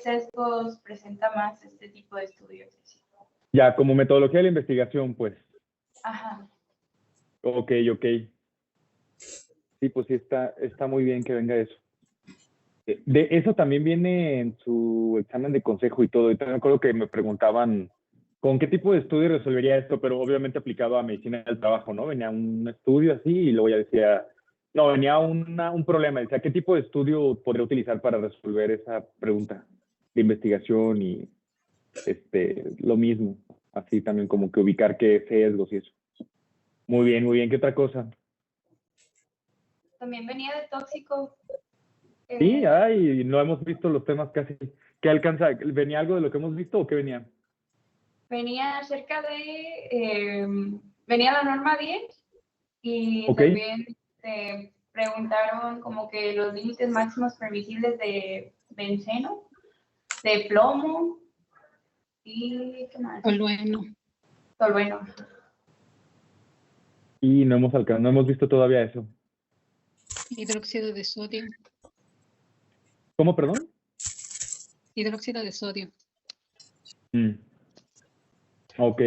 sesgos presenta más este tipo de estudios? Ya, como metodología de la investigación, pues. Ajá. Ok. Sí, pues sí, está muy bien que venga eso. De eso también viene en su examen de consejo y todo. Y también me acuerdo que me preguntaban con qué tipo de estudio resolvería esto, pero obviamente aplicado a medicina del trabajo, ¿no? Venía un estudio así y luego ya decía, no, venía un problema. Decía, ¿qué tipo de estudio podría utilizar para resolver esa pregunta de investigación? Y lo mismo, así también como que ubicar qué sesgos y eso. Muy bien. ¿Qué otra cosa? También venía de tóxico. Sí, ay, no hemos visto los temas casi. ¿Qué alcanza? ¿Venía algo de lo que hemos visto o qué venía? Venía acerca de, venía la norma 10 y Ok. también te preguntaron como que los límites máximos permisibles de benceno, de plomo y ¿qué más? Tolueno. Y no hemos visto todavía eso. Hidróxido de sodio. ¿Cómo, perdón? Hidróxido de sodio. Ok.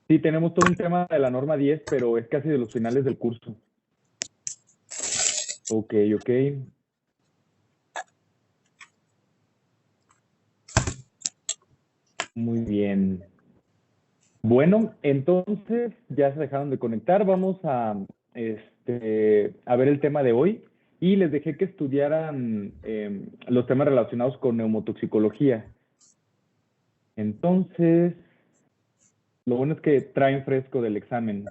Sí, tenemos todo un tema de la norma 10, pero es casi de los finales del curso. Ok. Muy bien. Bueno, entonces ya se dejaron de conectar. Vamos a ver el tema de hoy. Y les dejé que estudiaran los temas relacionados con neumotoxicología. Entonces, lo bueno es que traen fresco del examen.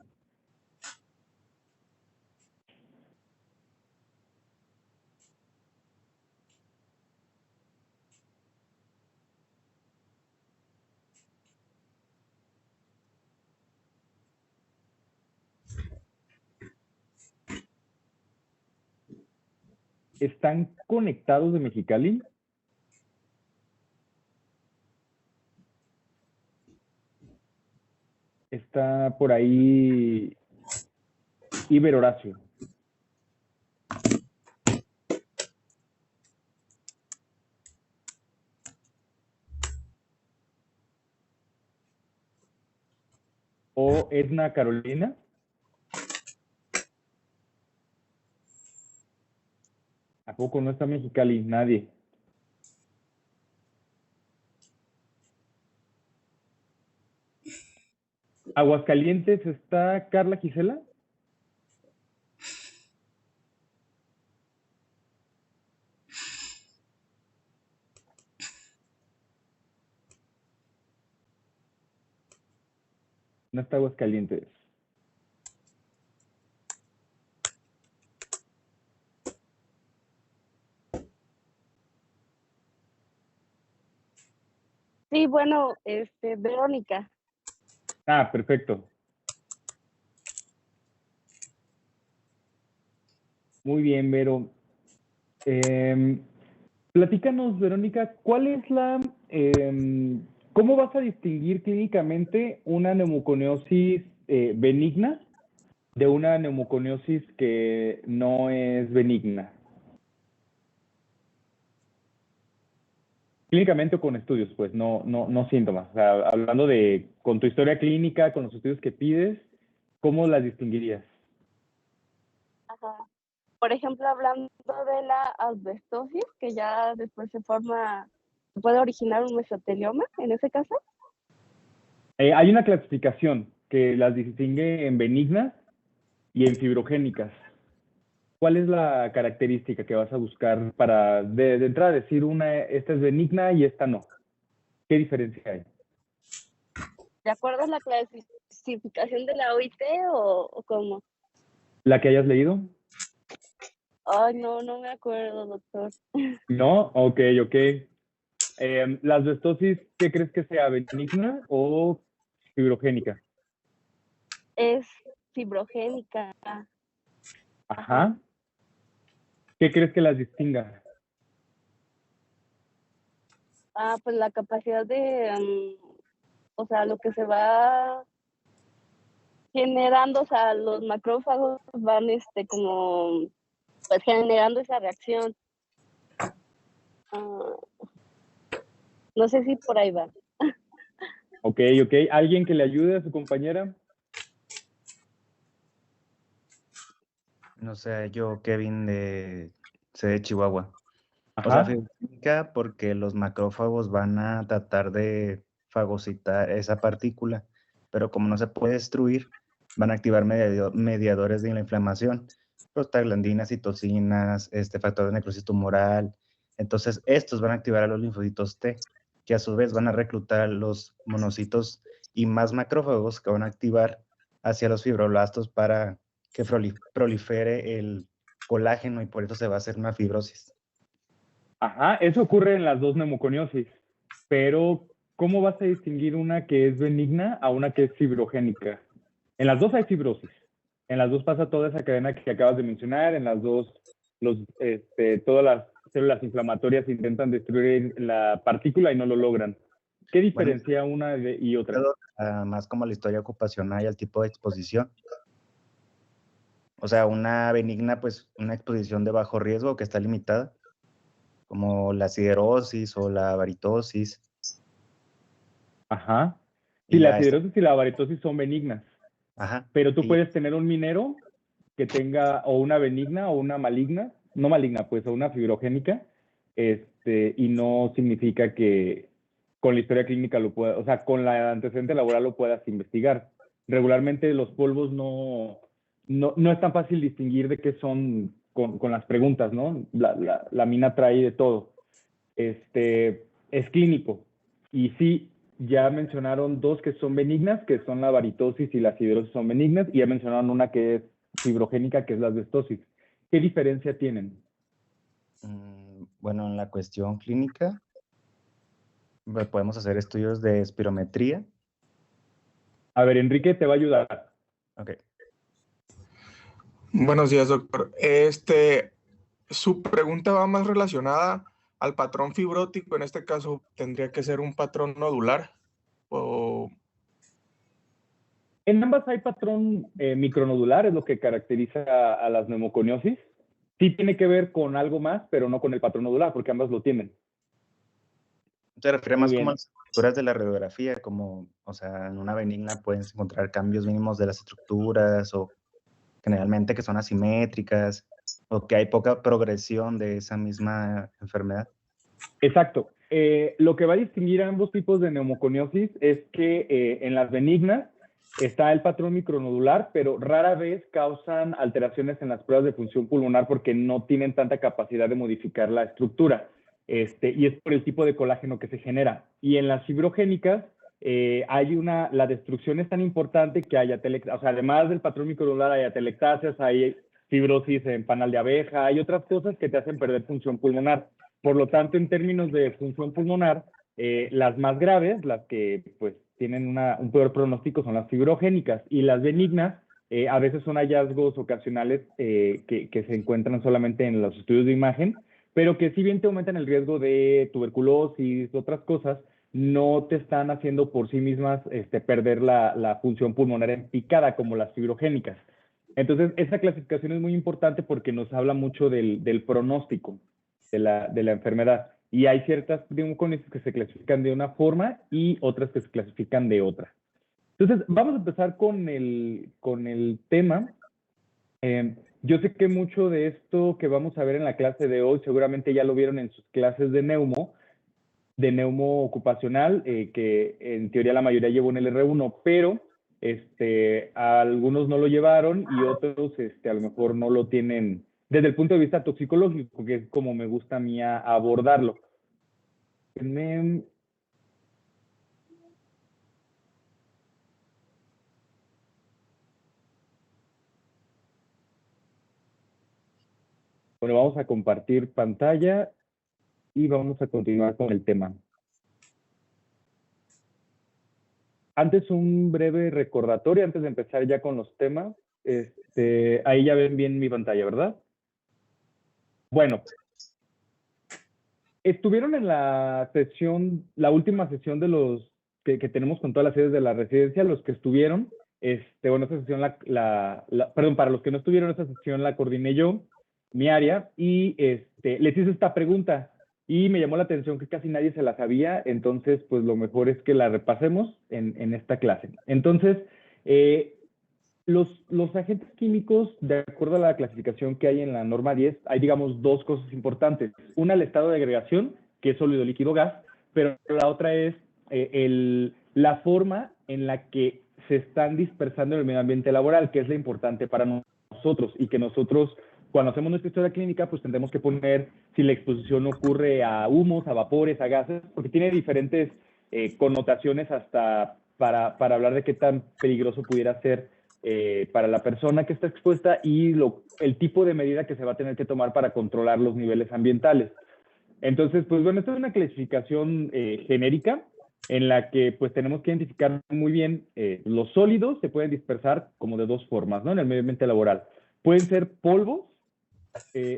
¿Están conectados de Mexicali? Está por ahí Iber Horacio. ¿O Edna Carolina? ¿A poco no está Mexicali? Nadie. ¿Aguascalientes está Carla Gisela? No está Aguascalientes. Sí, bueno, Verónica. Ah, perfecto. Muy bien, Vero. Platícanos, Verónica, ¿cuál es cómo vas a distinguir clínicamente una neumoconiosis benigna de una neumoconiosis que no es benigna? Clínicamente o con estudios, pues, no síntomas. O sea, hablando con tu historia clínica, con los estudios que pides, ¿cómo las distinguirías? Ajá. Por ejemplo, hablando de la asbestosis, que ya después se puede originar un mesotelioma en ese caso. Hay una clasificación que las distingue en benignas y en fibrogénicas. ¿Cuál es la característica que vas a buscar para de entrada decir esta es benigna y esta no? ¿Qué diferencia hay? ¿De acuerdo a la clasificación de la OIT o cómo? ¿La que hayas leído? Ay, no me acuerdo, doctor. No, ok. ¿La asbestosis qué crees que sea, benigna o fibrogénica? Es fibrogénica. Ajá. ¿Qué crees que las distinga? Pues la capacidad o sea, lo que se va generando, o sea, los macrófagos van, como, pues generando esa reacción. No sé si por ahí va. Ok. ¿Alguien que le ayude a su compañera? No sé, yo, Kevin, sé de Chihuahua. O sea, Ajá. fibroquímica porque los macrófagos van a tratar de fagocitar esa partícula, pero como no se puede destruir, van a activar mediadores de la inflamación, prostaglandinas, citocinas, factor de necrosis tumoral. Entonces, estos van a activar a los linfocitos T, que a su vez van a reclutar a los monocitos y más macrófagos que van a activar hacia los fibroblastos para que prolifere el colágeno y por eso se va a hacer una fibrosis. Ajá, eso ocurre en las dos neumoconiosis, pero ¿cómo vas a distinguir una que es benigna a una que es fibrogénica? En las dos hay fibrosis, en las dos pasa toda esa cadena que acabas de mencionar, en las dos todas las células inflamatorias intentan destruir la partícula y no lo logran. ¿Qué diferencia una y otra? Más como la historia ocupacional y el tipo de exposición. O sea, una benigna, pues una exposición de bajo riesgo que está limitada, como la siderosis o la varitosis. Ajá. Sí, la siderosis y la varitosis son benignas. Ajá. Pero tú puedes tener un minero que tenga o una benigna o una maligna, no maligna, pues, o una fibrogénica, y no significa que con la historia clínica lo pueda, o sea, con la antecedente laboral lo puedas investigar. Regularmente los polvos no es tan fácil distinguir de qué son con las preguntas, ¿no? La mina trae de todo. Es clínico. Y sí, ya mencionaron dos que son benignas, que son la varitosis y la siderosis son benignas, y ya mencionaron una que es fibrogénica, que es la asbestosis. ¿Qué diferencia tienen? Bueno, en la cuestión clínica, podemos hacer estudios de espirometría. A ver, Enrique te va a ayudar. Ok. Buenos días, doctor. Su pregunta va más relacionada al patrón fibrótico. En este caso, tendría que ser un patrón nodular. En ambas hay patrón micronodular, es lo que caracteriza a las neumoconiosis. Sí tiene que ver con algo más, pero no con el patrón nodular, porque ambas lo tienen. Se refiere más como a las estructuras de la radiografía, como, o sea, en una benigna puedes encontrar cambios mínimos de las estructuras o generalmente que son asimétricas o que hay poca progresión de esa misma enfermedad. Exacto. Lo que va a distinguir a ambos tipos de neumoconiosis es que en las benignas está el patrón micronodular, pero rara vez causan alteraciones en las pruebas de función pulmonar porque no tienen tanta capacidad de modificar la estructura. Y es por el tipo de colágeno que se genera. Y en las fibrogénicas, la destrucción es tan importante que hay atelectasias, o sea, además del patrón micronodular hay atelectasias, hay fibrosis en panal de abeja, hay otras cosas que te hacen perder función pulmonar. Por lo tanto, en términos de función pulmonar, las más graves, las que pues tienen un peor pronóstico, son las fibrogénicas, y las benignas a veces son hallazgos ocasionales que se encuentran solamente en los estudios de imagen, pero que si bien te aumentan el riesgo de tuberculosis, otras cosas, no te están haciendo por sí mismas perder la función pulmonar en picada como las fibrogénicas. Entonces, esa clasificación es muy importante porque nos habla mucho del pronóstico de la enfermedad. Y hay ciertas neumoconiosis que se clasifican de una forma y otras que se clasifican de otra. Entonces, vamos a empezar con el tema. Yo sé que mucho de esto que vamos a ver en la clase de hoy, seguramente ya lo vieron en sus clases de neumo ocupacional, que en teoría la mayoría llevó en el R1, pero algunos no lo llevaron y otros a lo mejor no lo tienen desde el punto de vista toxicológico, que es como me gusta a mí abordarlo. Bueno, vamos a compartir pantalla y vamos a continuar con el tema. Antes, un breve recordatorio, antes de empezar ya con los temas. Ahí ya ven bien mi pantalla, ¿verdad? Bueno, estuvieron en la última sesión de los que tenemos con todas las sedes de la residencia, los que estuvieron, bueno, esa sesión, perdón, para los que no estuvieron, esa sesión la coordiné yo, mi área, y les hice esta pregunta, y me llamó la atención que casi nadie se la sabía, entonces pues lo mejor es que la repasemos en esta clase. Entonces, los agentes químicos, de acuerdo a la clasificación que hay en la norma 10, hay, digamos, dos cosas importantes. Una, el estado de agregación, que es sólido, líquido, gas, pero la otra es la forma en la que se están dispersando en el medio ambiente laboral, que es la importante para nosotros, y que nosotros, cuando hacemos nuestra historia clínica, pues tendremos que poner si la exposición ocurre a humos, a vapores, a gases, porque tiene diferentes connotaciones hasta para hablar de qué tan peligroso pudiera ser para la persona que está expuesta y el tipo de medida que se va a tener que tomar para controlar los niveles ambientales. Entonces, pues bueno, esta es una clasificación genérica en la que pues tenemos que identificar muy bien los sólidos se pueden dispersar como de dos formas, ¿no? En el medio ambiente laboral. Pueden ser polvos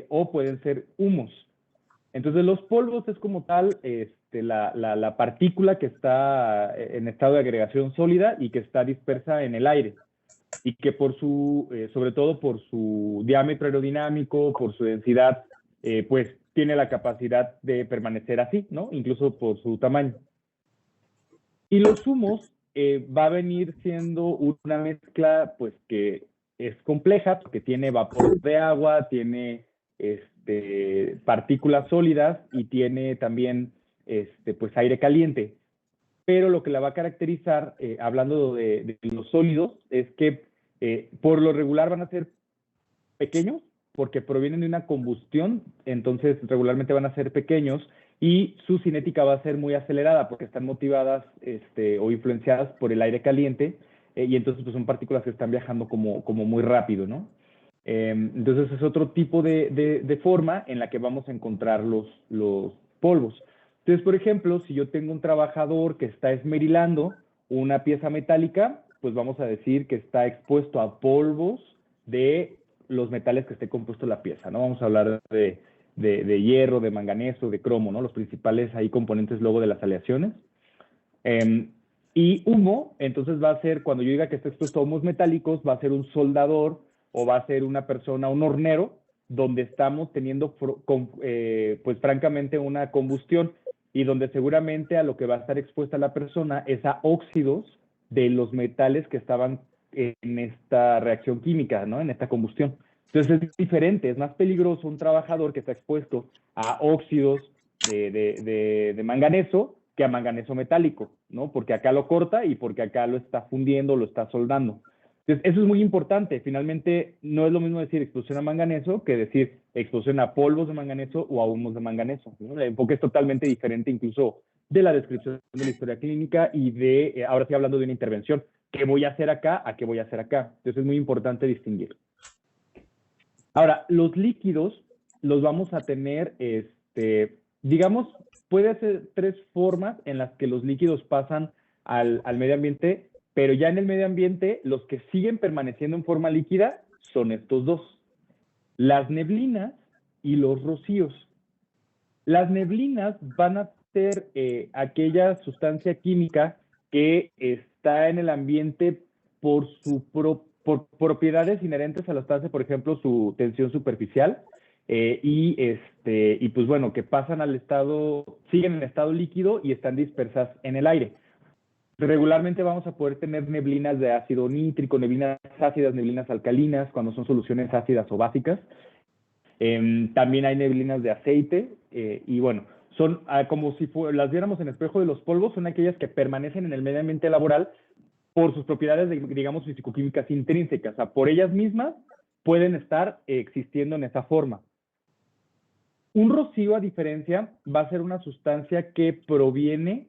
o pueden ser humos. Entonces, los polvos es como tal la partícula que está en estado de agregación sólida y que está dispersa en el aire y que sobre todo por su diámetro aerodinámico, por su densidad, pues tiene la capacidad de permanecer así, ¿no? Incluso por su tamaño. Y los humos va a venir siendo una mezcla, pues, que es compleja, porque tiene vapor de agua, tiene partículas sólidas y tiene también, pues, aire caliente. Pero lo que la va a caracterizar, hablando de los sólidos, es que por lo regular van a ser pequeños, porque provienen de una combustión, entonces regularmente van a ser pequeños, y su cinética va a ser muy acelerada, porque están motivadas o influenciadas por el aire caliente, y entonces pues, son partículas que están viajando como muy rápido, ¿no? Entonces es otro tipo de forma en la que vamos a encontrar los polvos. Entonces, por ejemplo, si yo tengo un trabajador que está esmerilando una pieza metálica, pues vamos a decir que está expuesto a polvos de los metales que esté compuesto la pieza, ¿no? Vamos a hablar de hierro, de manganeso, de cromo, ¿no? Los principales ahí componentes luego de las aleaciones. Y humo, entonces va a ser, cuando yo diga que está expuesto a humos metálicos, va a ser un soldador o va a ser una persona, un hornero, donde estamos teniendo, pues francamente, una combustión y donde seguramente a lo que va a estar expuesta la persona es a óxidos de los metales que estaban en esta reacción química, ¿no? En esta combustión. Entonces es diferente, es más peligroso un trabajador que está expuesto a óxidos de manganeso que a manganeso metálico, ¿no? Porque acá lo corta y porque acá lo está fundiendo, lo está soldando. Entonces, eso es muy importante. Finalmente, no es lo mismo decir explosión a manganeso que decir explosión a polvos de manganeso o a humos de manganeso, ¿no? El enfoque es totalmente diferente incluso de la descripción de la historia clínica y ahora estoy hablando de una intervención. ¿Qué voy a hacer acá a qué voy a hacer acá? Entonces, es muy importante distinguir. Ahora, los líquidos los vamos a tener, digamos, puede ser tres formas en las que los líquidos pasan al medio ambiente, pero ya en el medio ambiente los que siguen permaneciendo en forma líquida son estos dos, las neblinas y los rocíos. Las neblinas van a ser aquella sustancia química que está en el ambiente por propiedades inherentes a la sustancia, por ejemplo, su tensión superficial, y pues bueno, que pasan siguen en estado líquido y están dispersas en el aire. Regularmente vamos a poder tener neblinas de ácido nítrico, neblinas ácidas, neblinas alcalinas, cuando son soluciones ácidas o básicas. También hay neblinas de aceite, y bueno, son como si las viéramos en espejo de los polvos, son aquellas que permanecen en el medio ambiente laboral por sus propiedades, digamos, fisicoquímicas intrínsecas. O sea, por ellas mismas pueden estar existiendo en esa forma. Un rocío, a diferencia, va a ser una sustancia que proviene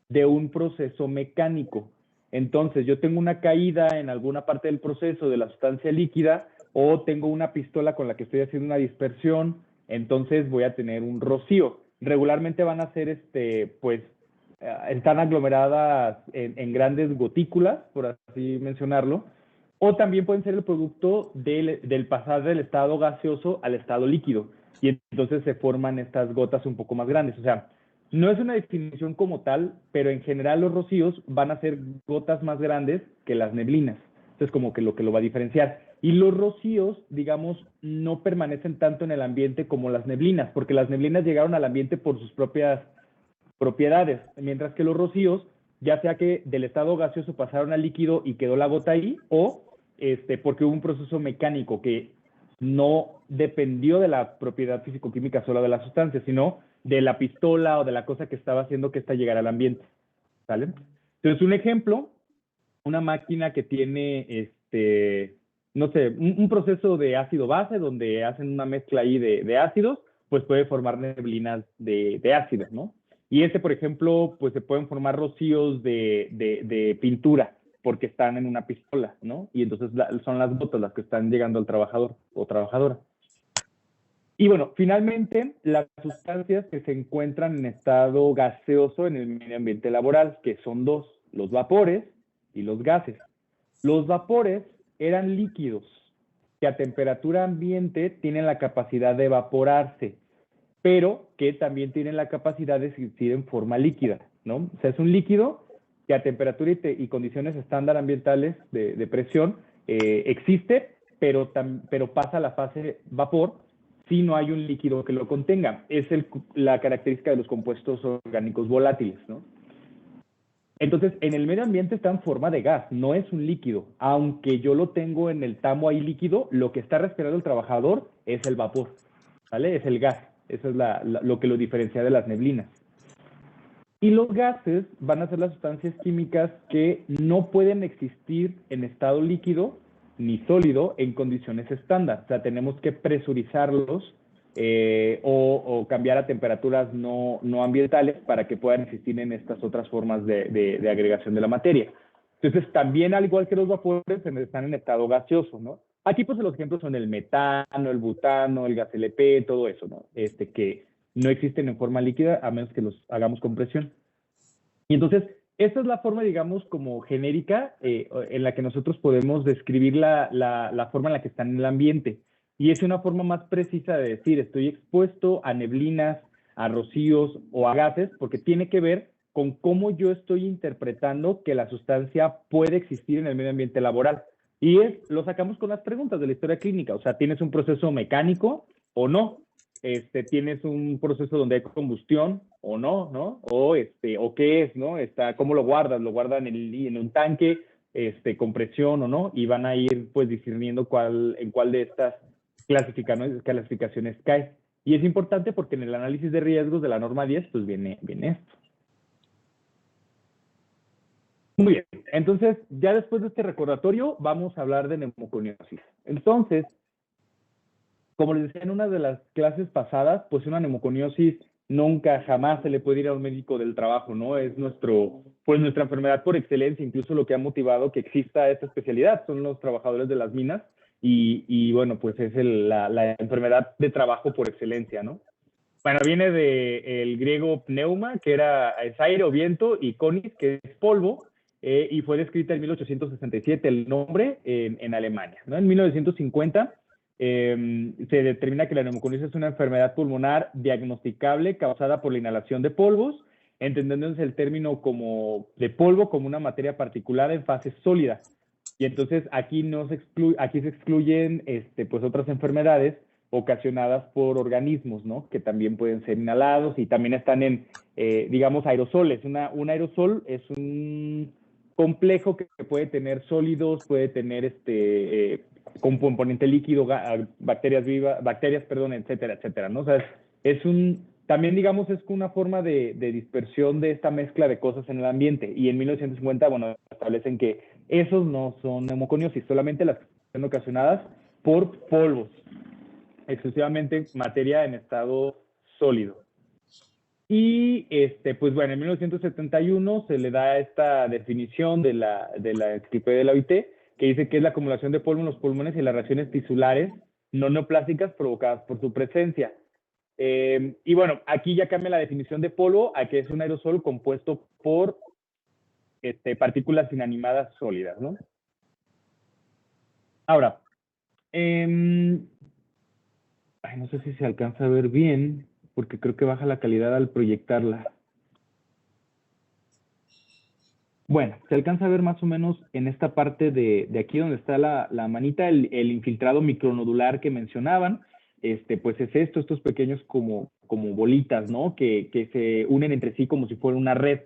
de un proceso mecánico. Entonces, yo tengo una caída en alguna parte del proceso de la sustancia líquida o tengo una pistola con la que estoy haciendo una dispersión, entonces voy a tener un rocío. Regularmente van a ser, pues, están aglomeradas en grandes gotículas, por así mencionarlo, o también pueden ser el producto del pasar del estado gaseoso al estado líquido, y entonces se forman estas gotas un poco más grandes. O sea, no es una definición como tal, pero en general los rocíos van a ser gotas más grandes que las neblinas. Entonces, como que lo va a diferenciar. Y los rocíos, digamos, no permanecen tanto en el ambiente como las neblinas, porque las neblinas llegaron al ambiente por sus propias propiedades, mientras que los rocíos, ya sea que del estado gaseoso pasaron al líquido y quedó la gota ahí, o porque hubo un proceso mecánico que no dependió de la propiedad físico-química solo de la sustancia, sino de la pistola o de la cosa que estaba haciendo que esta llegara al ambiente. ¿Sale? Entonces, un ejemplo, una máquina que tiene, no sé, un proceso de ácido-base donde hacen una mezcla ahí de ácidos, pues puede formar neblinas de ácidos, ¿no? Y por ejemplo, pues se pueden formar rocíos de pintura porque están en una pistola, ¿no? Y entonces son las gotas las que están llegando al trabajador o trabajadora. Y bueno, finalmente, las sustancias que se encuentran en estado gaseoso en el medio ambiente laboral, que son dos, los vapores y los gases. Los vapores eran líquidos que a temperatura ambiente tienen la capacidad de evaporarse, pero que también tienen la capacidad de existir en forma líquida, ¿no? O sea, es un líquido que a temperatura y condiciones estándar ambientales de presión existe, pero pasa a la fase vapor si no hay un líquido que lo contenga. Es la característica de los compuestos orgánicos volátiles, ¿no? Entonces, en el medio ambiente está en forma de gas, no es un líquido. Aunque yo lo tengo en el tamo ahí líquido, lo que está respirando el trabajador es el vapor, ¿vale? Es el gas. Eso es lo que lo diferencia de las neblinas. Y los gases van a ser las sustancias químicas que no pueden existir en estado líquido ni sólido en condiciones estándar. O sea, tenemos que presurizarlos o cambiar a temperaturas no ambientales para que puedan existir en estas otras formas de agregación de la materia. Entonces, también, al igual que los vapores, están en estado gaseoso, ¿no? Aquí, pues, los ejemplos son el metano, el butano, el gas LP, todo eso, ¿no? Que no existen en forma líquida a menos que los hagamos con presión. Y entonces, esta es la forma, digamos, como genérica en la que nosotros podemos describir la forma en la que están en el ambiente. Y es una forma más precisa de decir, estoy expuesto a neblinas, a rocíos o a gases, porque tiene que ver con cómo yo estoy interpretando que la sustancia puede existir en el medio ambiente laboral. Y lo sacamos con las preguntas de la historia clínica. O sea, ¿tienes un proceso mecánico o no? ¿Tienes un proceso donde hay combustión o no, ¿no? O qué es, ¿no? ¿Cómo lo guardas? ¿Lo guardan en un tanque, con presión o no? Y van a ir, pues, discerniendo en cuál de estas clasificaciones cae. Y es importante porque en el análisis de riesgos de la norma 10, pues, viene esto. Muy bien, entonces, ya después de este recordatorio, vamos a hablar de neumoconiosis. Entonces, como les decía en una de las clases pasadas, pues una neumoconiosis nunca, jamás se le puede ir a un médico del trabajo, ¿no? Es nuestra enfermedad por excelencia, incluso lo que ha motivado que exista esta especialidad, son los trabajadores de las minas y bueno, pues es la enfermedad de trabajo por excelencia, ¿no? Bueno, viene del griego pneuma, que es aire o viento, y conis, que es polvo, y fue descrita en 1867 el nombre en Alemania, ¿no? En 1950 se determina que la neumoconiosis es una enfermedad pulmonar diagnosticable causada por la inhalación de polvos, entendiéndose el término de polvo como una materia particulada en fase sólida. Y entonces aquí se excluyen pues otras enfermedades ocasionadas por organismos, ¿no? Que también pueden ser inhalados y también están digamos, aerosoles. Un aerosol es un complejo que puede tener sólidos, puede tener con componente líquido, bacterias vivas, etcétera, etcétera, ¿no? O sea, también, digamos, es una forma de dispersión de esta mezcla de cosas en el ambiente. Y en 1950, bueno, establecen que esos no son neumoconiosis, solamente las que son ocasionadas por polvos, exclusivamente materia en estado sólido. Y, pues bueno, en 1971 se le da esta definición de la enciclopedia de la OIT, que dice que es la acumulación de polvo en los pulmones y las reacciones tisulares no neoplásticas provocadas por su presencia. Y bueno, aquí ya cambia la definición de polvo a que es un aerosol compuesto por partículas inanimadas sólidas, ¿no? Ahora, no sé si se alcanza a ver bien, porque creo que baja la calidad al proyectarla. Bueno, se alcanza a ver más o menos en esta parte de aquí donde está la manita, el infiltrado micronodular que mencionaban. Pues es estos pequeños como bolitas, ¿no? Que se unen entre sí como si fuera una red.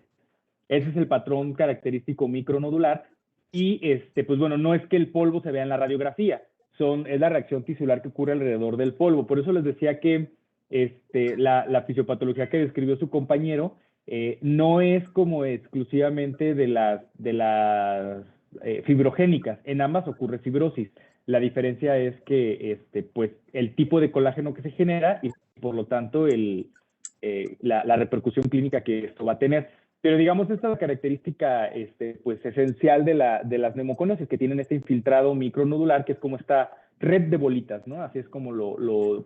Ese es el patrón característico micronodular. Y pues bueno, no es que el polvo se vea en la radiografía, es la reacción tisular que ocurre alrededor del polvo. Por eso les decía que la fisiopatología que describió su compañero no es como exclusivamente de las fibrogénicas. En ambas ocurre fibrosis. La diferencia es que pues el tipo de colágeno que se genera y por lo tanto la repercusión clínica que esto va a tener. Pero digamos, esta es la característica pues esencial de las neumoconiosis, que tienen este infiltrado micronodular, que es como esta red de bolitas, ¿no? Así es como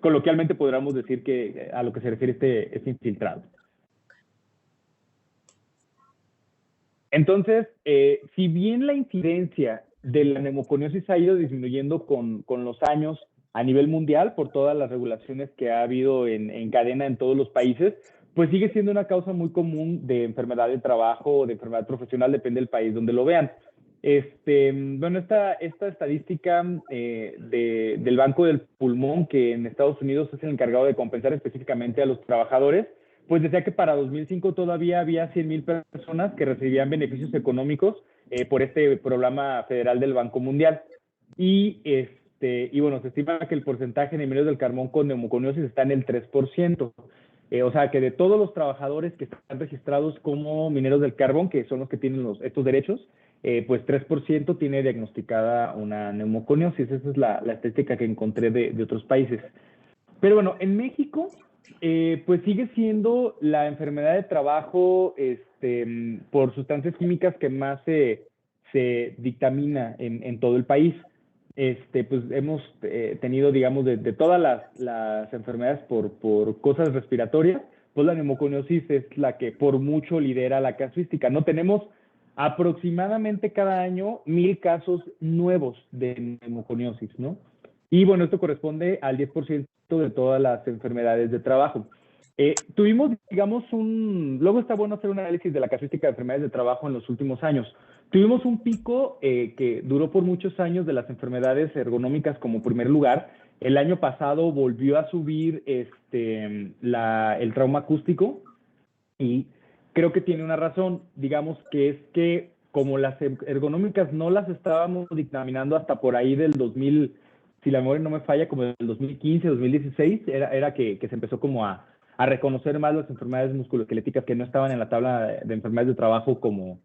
coloquialmente podríamos decir que a lo que se refiere este infiltrado. Entonces, si bien la incidencia de la neumoconiosis ha ido disminuyendo con los años a nivel mundial por todas las regulaciones que ha habido en cadena en todos los países, pues sigue siendo una causa muy común de enfermedad de trabajo o de enfermedad profesional, depende del país donde lo vean. Bueno, esta estadística del Banco del Pulmón, que en Estados Unidos es el encargado de compensar específicamente a los trabajadores, pues decía que para 2005 todavía había 100,000 personas que recibían beneficios económicos por este programa federal del Banco Mundial. Y bueno, se estima que el porcentaje de mineros del carbón con neumoconiosis está en el 3%. O sea, que de todos los trabajadores que están registrados como mineros del carbón, que son los que tienen estos derechos, pues 3% tiene diagnosticada una neumoconiosis. Esa es la estadística que encontré de otros países. Pero bueno, en México, pues sigue siendo la enfermedad de trabajo por sustancias químicas que más se dictamina en todo el país. Pues hemos tenido, digamos, de todas las enfermedades por cosas respiratorias, pues la neumoconiosis es la que por mucho lidera la casuística. No tenemos aproximadamente cada año 1,000 casos nuevos de neumoconiosis, ¿no? Y bueno, esto corresponde al 10% de todas las enfermedades de trabajo. Tuvimos, digamos, luego está bueno hacer un análisis de la casuística de enfermedades de trabajo en los últimos años. Tuvimos un pico que duró por muchos años de las enfermedades ergonómicas como primer lugar. El año pasado volvió a subir el trauma acústico y creo que tiene una razón, digamos, que es que como las ergonómicas no las estábamos dictaminando hasta por ahí del 2000, si la memoria no me falla, como del 2015, 2016, era que se empezó como a reconocer más las enfermedades musculoesqueléticas que no estaban en la tabla de enfermedades de trabajo como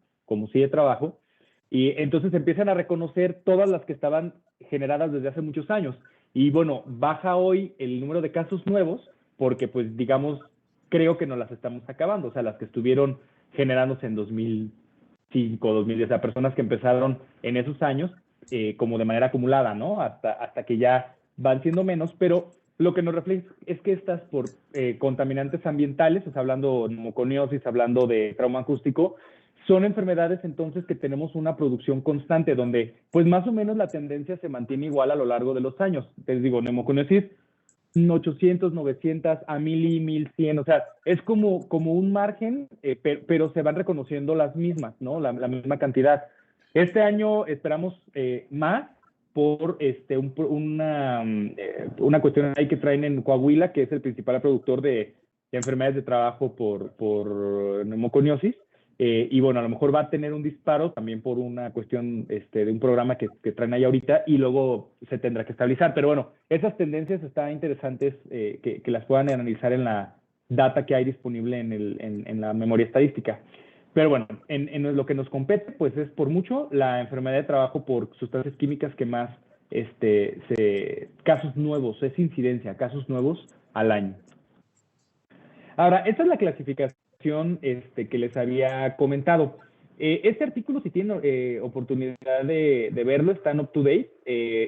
sí de trabajo, y entonces empiezan a reconocer todas las que estaban generadas desde hace muchos años. Y bueno, baja hoy el número de casos nuevos porque, pues, digamos, creo que no las estamos acabando, o sea, las que estuvieron generándose en 2005, 2010, o sea, personas que empezaron en esos años como de manera acumulada, ¿no? Hasta que ya van siendo menos, pero lo que nos refleja es que estas por contaminantes ambientales, o sea, hablando de neumoconiosis, hablando de trauma acústico, son enfermedades entonces que tenemos una producción constante donde pues más o menos la tendencia se mantiene igual a lo largo de los años. Les digo, neumoconiosis 800, 900, a 1,000 y 1,100, o sea, es como un margen, pero se van reconociendo las mismas, ¿no? La misma cantidad. Este año esperamos más por una cuestión ahí que traen en Coahuila, que es el principal productor de enfermedades de trabajo por neumoconiosis. Y bueno, a lo mejor va a tener un disparo también por una cuestión de un programa que traen ahí ahorita y luego se tendrá que estabilizar. Pero bueno, esas tendencias están interesantes que las puedan analizar en la data que hay disponible en la memoria estadística. Pero bueno, en lo que nos compete, pues es por mucho la enfermedad de trabajo por sustancias químicas que más casos nuevos, es incidencia, casos nuevos al año. Ahora, esta es la clasificación que les había comentado. Este artículo, si tienen oportunidad de verlo, está en UpToDate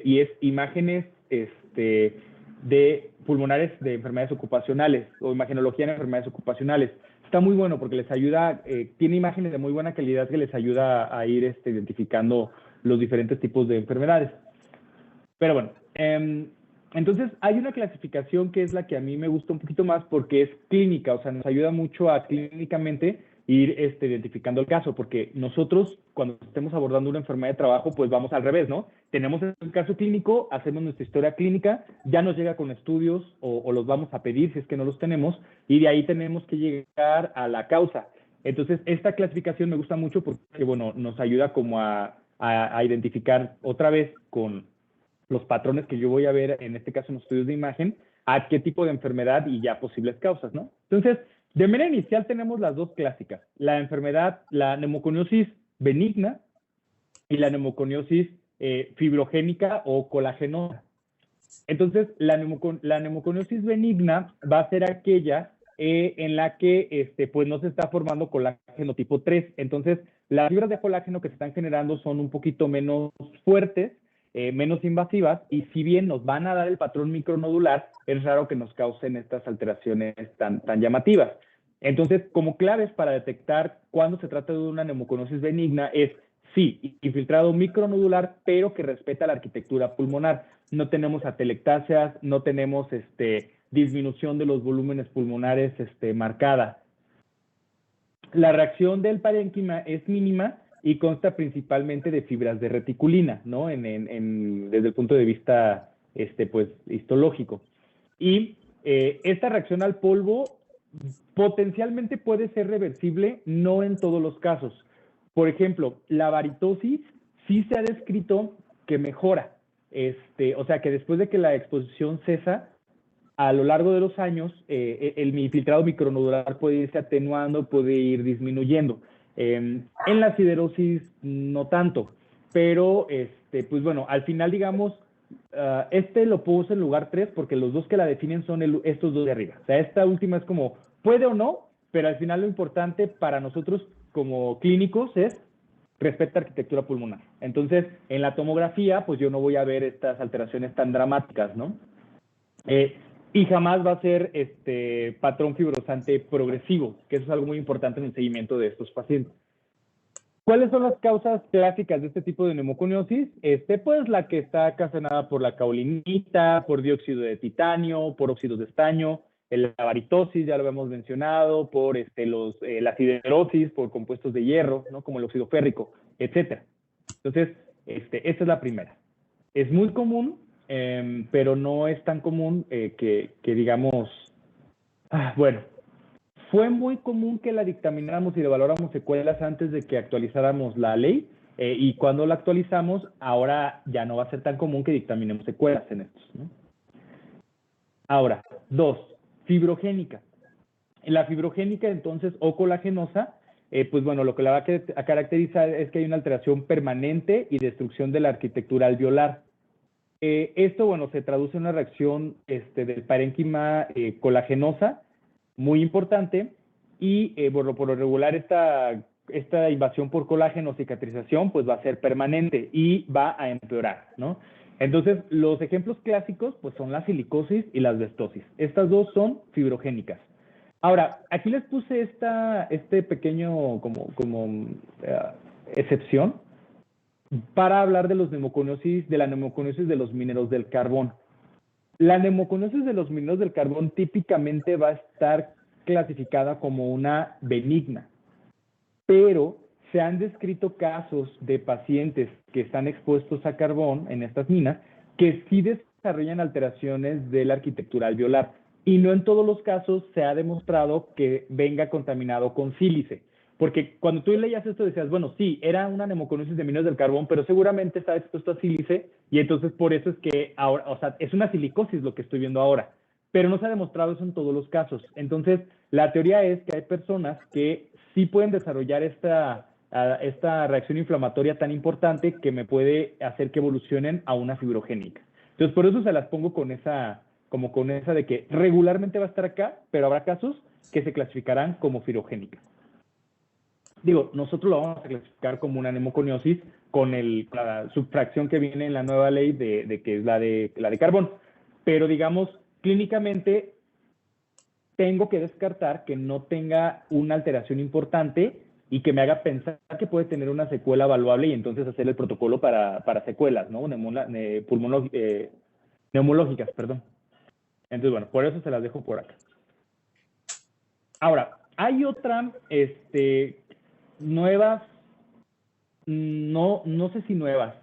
y es imágenes de pulmonares de enfermedades ocupacionales o imagenología en enfermedades ocupacionales. Está muy bueno porque les ayuda, tiene imágenes de muy buena calidad que les ayuda a ir identificando los diferentes tipos de enfermedades. Pero bueno, entonces hay una clasificación que es la que a mí me gusta un poquito más porque es clínica, o sea, nos ayuda mucho a clínicamente ir identificando el caso, porque nosotros cuando estemos abordando una enfermedad de trabajo, pues vamos al revés, ¿no? Tenemos el caso clínico, hacemos nuestra historia clínica, ya nos llega con estudios o los vamos a pedir si es que no los tenemos, y de ahí tenemos que llegar a la causa. Entonces, esta clasificación me gusta mucho porque, bueno, nos ayuda como a identificar otra vez con los patrones que yo voy a ver, en este caso en los estudios de imagen, a qué tipo de enfermedad y ya posibles causas, ¿no? Entonces, de manera inicial tenemos las dos clásicas, la enfermedad, la neumoconiosis benigna y la neumoconiosis fibrogénica o colagenosa. Entonces, la neumoconiosis benigna va a ser aquella en la que pues no se está formando colágeno tipo 3. Entonces, las fibras de colágeno que se están generando son un poquito menos fuertes, menos invasivas, y si bien nos van a dar el patrón micronodular, es raro que nos causen estas alteraciones tan llamativas. Entonces, como claves para detectar cuando se trata de una neumoconiosis benigna es, sí, infiltrado micronodular, pero que respeta la arquitectura pulmonar. No tenemos atelectasias, no tenemos disminución de los volúmenes pulmonares marcada. La reacción del parénquima es mínima y consta principalmente de fibras de reticulina, ¿no? Desde el punto de vista pues, histológico. Y esta reacción al polvo potencialmente puede ser reversible, no en todos los casos. Por ejemplo, la varitosis sí se ha descrito que mejora. O sea, que después de que la exposición cesa, a lo largo de los años, el infiltrado micronodular puede irse atenuando, puede ir disminuyendo. En la siderosis no tanto, pero pues bueno, al final digamos, lo puse en lugar 3 porque los dos que la definen son estos dos de arriba. O sea, esta última es como, puede o no, pero al final lo importante para nosotros como clínicos es respecto a arquitectura pulmonar. Entonces, en la tomografía, pues yo no voy a ver estas alteraciones tan dramáticas, ¿no? Y jamás va a ser patrón fibrosante progresivo, que eso es algo muy importante en el seguimiento de estos pacientes. ¿Cuáles son las causas clásicas de este tipo de neumoconiosis? Pues la que está ocasionada por la caulinita, por dióxido de titanio, por óxidos de estaño, la varitosis, ya lo hemos mencionado, por la siderosis, por compuestos de hierro, ¿no? Como el óxido férrico, etc. Entonces, esta es la primera. Es muy común, pero no es tan común que digamos, bueno, fue muy común que la dictamináramos y le valoráramos secuelas antes de que actualizáramos la ley, y cuando la actualizamos, ahora ya no va a ser tan común que dictaminemos secuelas en estos, ¿no? Ahora, 2, fibrogénica. La fibrogénica, entonces, o colagenosa, pues bueno, lo que la va a caracterizar es que hay una alteración permanente y destrucción de la arquitectura alveolar. Esto, bueno, se traduce en una reacción del parénquima colagenosa, muy importante, y bueno, por lo regular esta invasión por colágeno, cicatrización, pues va a ser permanente y va a empeorar, ¿no? Entonces, los ejemplos clásicos, pues son la silicosis y la asbestosis. Estas dos son fibrogénicas. Ahora, aquí les puse este pequeño excepción, para hablar de la neumoconiosis de los mineros del carbón. La neumoconiosis de los mineros del carbón típicamente va a estar clasificada como una benigna, pero se han descrito casos de pacientes que están expuestos a carbón en estas minas que sí desarrollan alteraciones de la arquitectura alveolar, y no en todos los casos se ha demostrado que venga contaminado con sílice. Porque cuando tú leías esto decías, bueno, sí, era una neumoconiosis de mineros del carbón, pero seguramente está expuesto a sílice, y entonces por eso es que ahora, o sea, es una silicosis lo que estoy viendo ahora, pero no se ha demostrado eso en todos los casos. Entonces, la teoría es que hay personas que sí pueden desarrollar esta reacción inflamatoria tan importante que me puede hacer que evolucionen a una fibrogénica. Entonces, por eso se las pongo con esa de que regularmente va a estar acá, pero habrá casos que se clasificarán como fibrogénicas. Digo, nosotros lo vamos a clasificar como una neumoconiosis con la subfracción que viene en la nueva ley de que es la de carbón. Pero digamos, clínicamente tengo que descartar que no tenga una alteración importante y que me haga pensar que puede tener una secuela evaluable, y entonces hacer el protocolo para secuelas, ¿no? Neumológicas, perdón. Entonces, bueno, por eso se las dejo por acá. Ahora, Hay otra, nuevas, no sé si nuevas,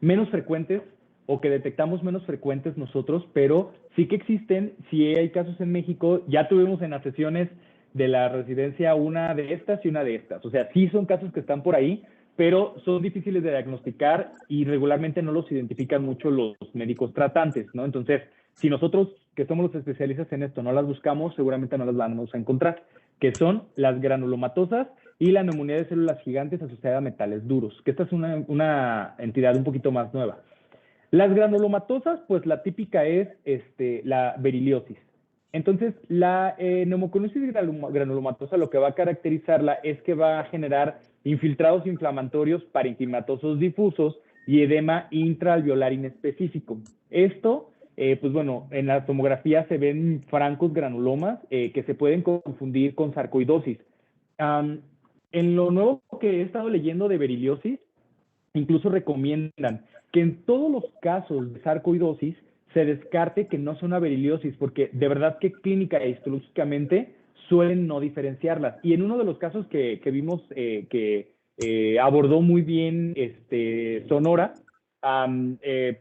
menos frecuentes o que detectamos menos frecuentes nosotros, pero sí que existen, sí hay casos en México, ya tuvimos en las sesiones de la residencia una de estas y una de estas, o sea, sí son casos que están por ahí, pero son difíciles de diagnosticar y regularmente no los identifican mucho los médicos tratantes, ¿no? Entonces, si nosotros, que somos los especialistas en esto, no las buscamos, seguramente no las vamos a encontrar, que son las granulomatosas y la neumonía de células gigantes asociada a metales duros, que esta es una entidad un poquito más nueva. Las granulomatosas, pues la típica es la beriliosis. Entonces, la neumoconiosis granulomatosa lo que va a caracterizarla es que va a generar infiltrados inflamatorios parenquimatosos difusos y edema intraalveolar inespecífico. Esto, pues bueno, en la tomografía se ven francos granulomas que se pueden confundir con sarcoidosis. En lo nuevo que he estado leyendo de beriliosis, incluso recomiendan que en todos los casos de sarcoidosis se descarte que no son una beriliosis, porque de verdad que clínica e histológicamente suelen no diferenciarlas. Y en uno de los casos que vimos que abordó muy bien Sonora,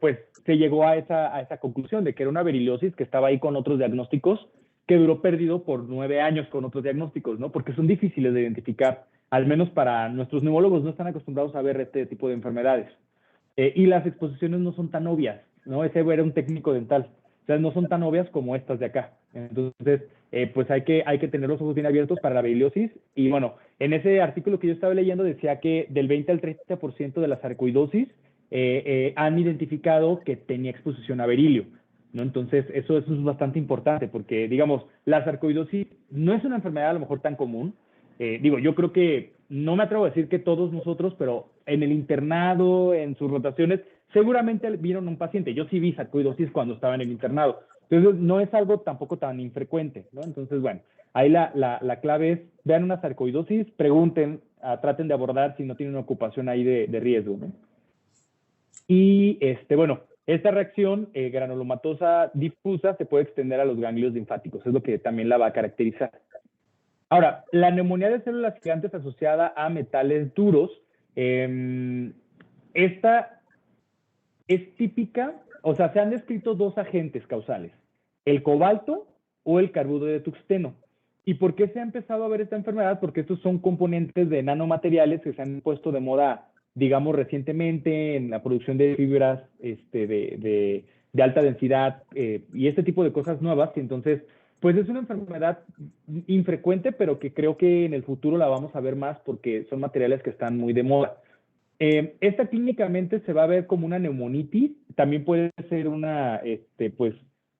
pues se llegó a esa conclusión de que era una beriliosis que estaba ahí con otros diagnósticos, que duró perdido por 9 años con otros diagnósticos, ¿no? Porque son difíciles de identificar, al menos para nuestros neumólogos no están acostumbrados a ver este tipo de enfermedades. Y las exposiciones no son tan obvias, ¿no? Ese era un técnico dental. O sea, no son tan obvias como estas de acá. Entonces, pues hay que tener los ojos bien abiertos para la beriliosis. Y bueno, en ese artículo que yo estaba leyendo decía que del 20 al 30% de la sarcoidosis han identificado que tenía exposición a berilio, ¿no? Entonces, eso es bastante importante porque, digamos, la sarcoidosis no es una enfermedad a lo mejor tan común. Yo creo que, no me atrevo a decir que todos nosotros, pero en el internado, en sus rotaciones, seguramente vieron un paciente. Yo sí vi sarcoidosis cuando estaba en el internado. Entonces, no es algo tampoco tan infrecuente, ¿no? Entonces, bueno, ahí la clave es, vean una sarcoidosis, pregunten, traten de abordar si no tienen una ocupación ahí de riesgo, ¿no? Y, bueno, esta reacción granulomatosa difusa se puede extender a los ganglios linfáticos, es lo que también la va a caracterizar. Ahora, la neumonía de células gigantes asociada a metales duros, esta es típica, o sea, se han descrito dos agentes causales, el cobalto o el carburo de tuxteno. ¿Y por qué se ha empezado a ver esta enfermedad? Porque estos son componentes de nanomateriales que se han puesto de moda, digamos, recientemente en la producción de fibras de alta densidad y este tipo de cosas nuevas. Y entonces, pues es una enfermedad infrecuente, pero que creo que en el futuro la vamos a ver más porque son materiales que están muy de moda. Esta clínicamente se va a ver como una neumonitis, también puede ser una, pues,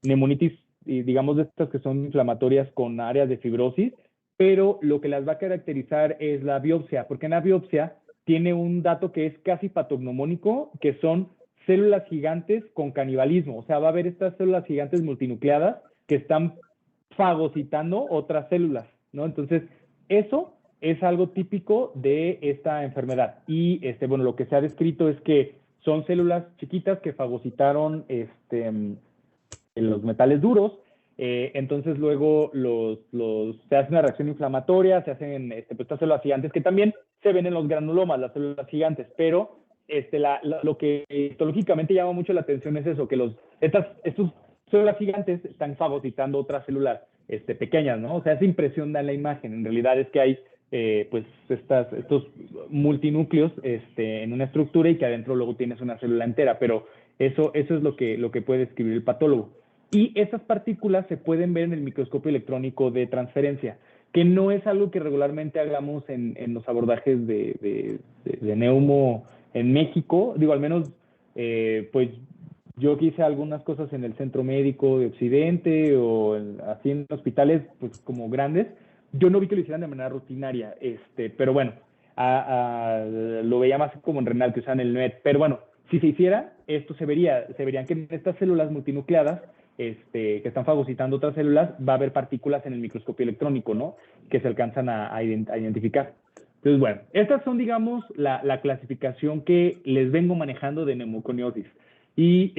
neumonitis, digamos, de estas que son inflamatorias con áreas de fibrosis, pero lo que las va a caracterizar es la biopsia, porque en la biopsia tiene un dato que es casi patognomónico, que son células gigantes con canibalismo, o sea, va a haber estas células gigantes multinucleadas que están fagocitando otras células, ¿no? Entonces, eso es algo típico de esta enfermedad. Y, bueno, lo que se ha descrito es que son células chiquitas que fagocitaron los metales duros. Entonces, luego se hace una reacción inflamatoria, se hacen pues, estas células gigantes que también se ven en los granulomas, las células gigantes, pero lo que histológicamente llama mucho la atención es eso, que estas células gigantes están fagocitando otras células pequeñas, ¿no? O sea, esa impresión da en la imagen. En realidad es que hay pues estos multinúcleos en una estructura y que adentro luego tienes una célula entera, pero eso es lo que puede describir el patólogo. Y estas partículas se pueden ver en el microscopio electrónico de transferencia, que no es algo que regularmente hagamos en los abordajes de neumo en México. Digo, al menos, pues yo que hice algunas cosas en el Centro Médico de Occidente o así en hospitales pues como grandes, yo no vi que lo hicieran de manera rutinaria, pero bueno, lo veía más como en renal, que usaban el NET. Pero bueno, si se hiciera, esto se verían que en estas células multinucleadas, que están fagocitando otras células, va a haber partículas en el microscopio electrónico, ¿no? Que se alcanzan a identificar. Entonces, bueno, estas son, digamos, la clasificación que les vengo manejando de neumoconiosis. Y,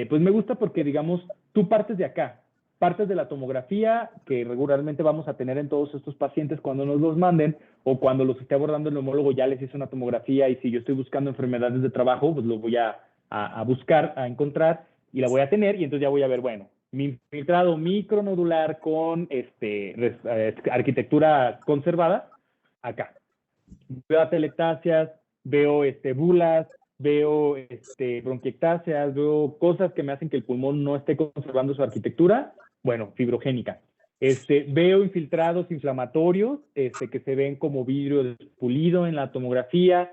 pues me gusta porque, digamos, tú partes de acá, partes de la tomografía que regularmente vamos a tener en todos estos pacientes cuando nos los manden o cuando los esté abordando el neumólogo ya les hizo una tomografía y si yo estoy buscando enfermedades de trabajo, pues lo voy a buscar, a encontrar y la voy a tener y entonces ya voy a ver, bueno, mi infiltrado micronodular con arquitectura conservada, acá. Veo atelectasias, veo bulas, veo bronquiectasias, veo cosas que me hacen que el pulmón no esté conservando su arquitectura, bueno, fibrogénica. Veo infiltrados inflamatorios que se ven como vidrio pulido en la tomografía,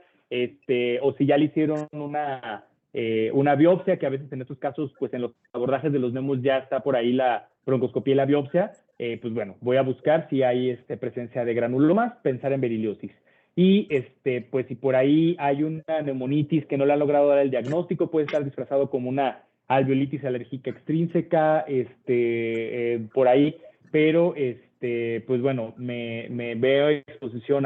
o si ya le hicieron una biopsia, que a veces en estos casos, pues en los abordajes de los NEMUS ya está por ahí la broncoscopía y la biopsia, pues bueno, voy a buscar si hay presencia de granulomas, pensar en beriliosis. Y pues si por ahí hay una neumonitis que no le ha logrado dar el diagnóstico, puede estar disfrazado como una alveolitis alérgica extrínseca, por ahí, pero pues bueno, me veo exposición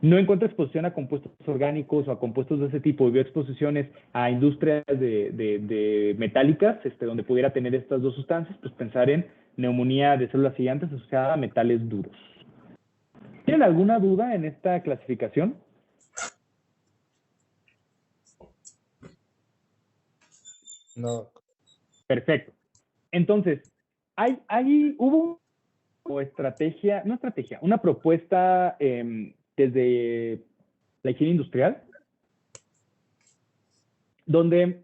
no encuentro exposición a compuestos orgánicos o a compuestos de ese tipo, veo exposiciones a industrias de metálicas, donde pudiera tener estas dos sustancias, pues pensar en neumonía de células gigantes asociada a metales duros. ¿Tienen alguna duda en esta clasificación? No. Perfecto. Entonces, hubo una propuesta desde la higiene industrial, donde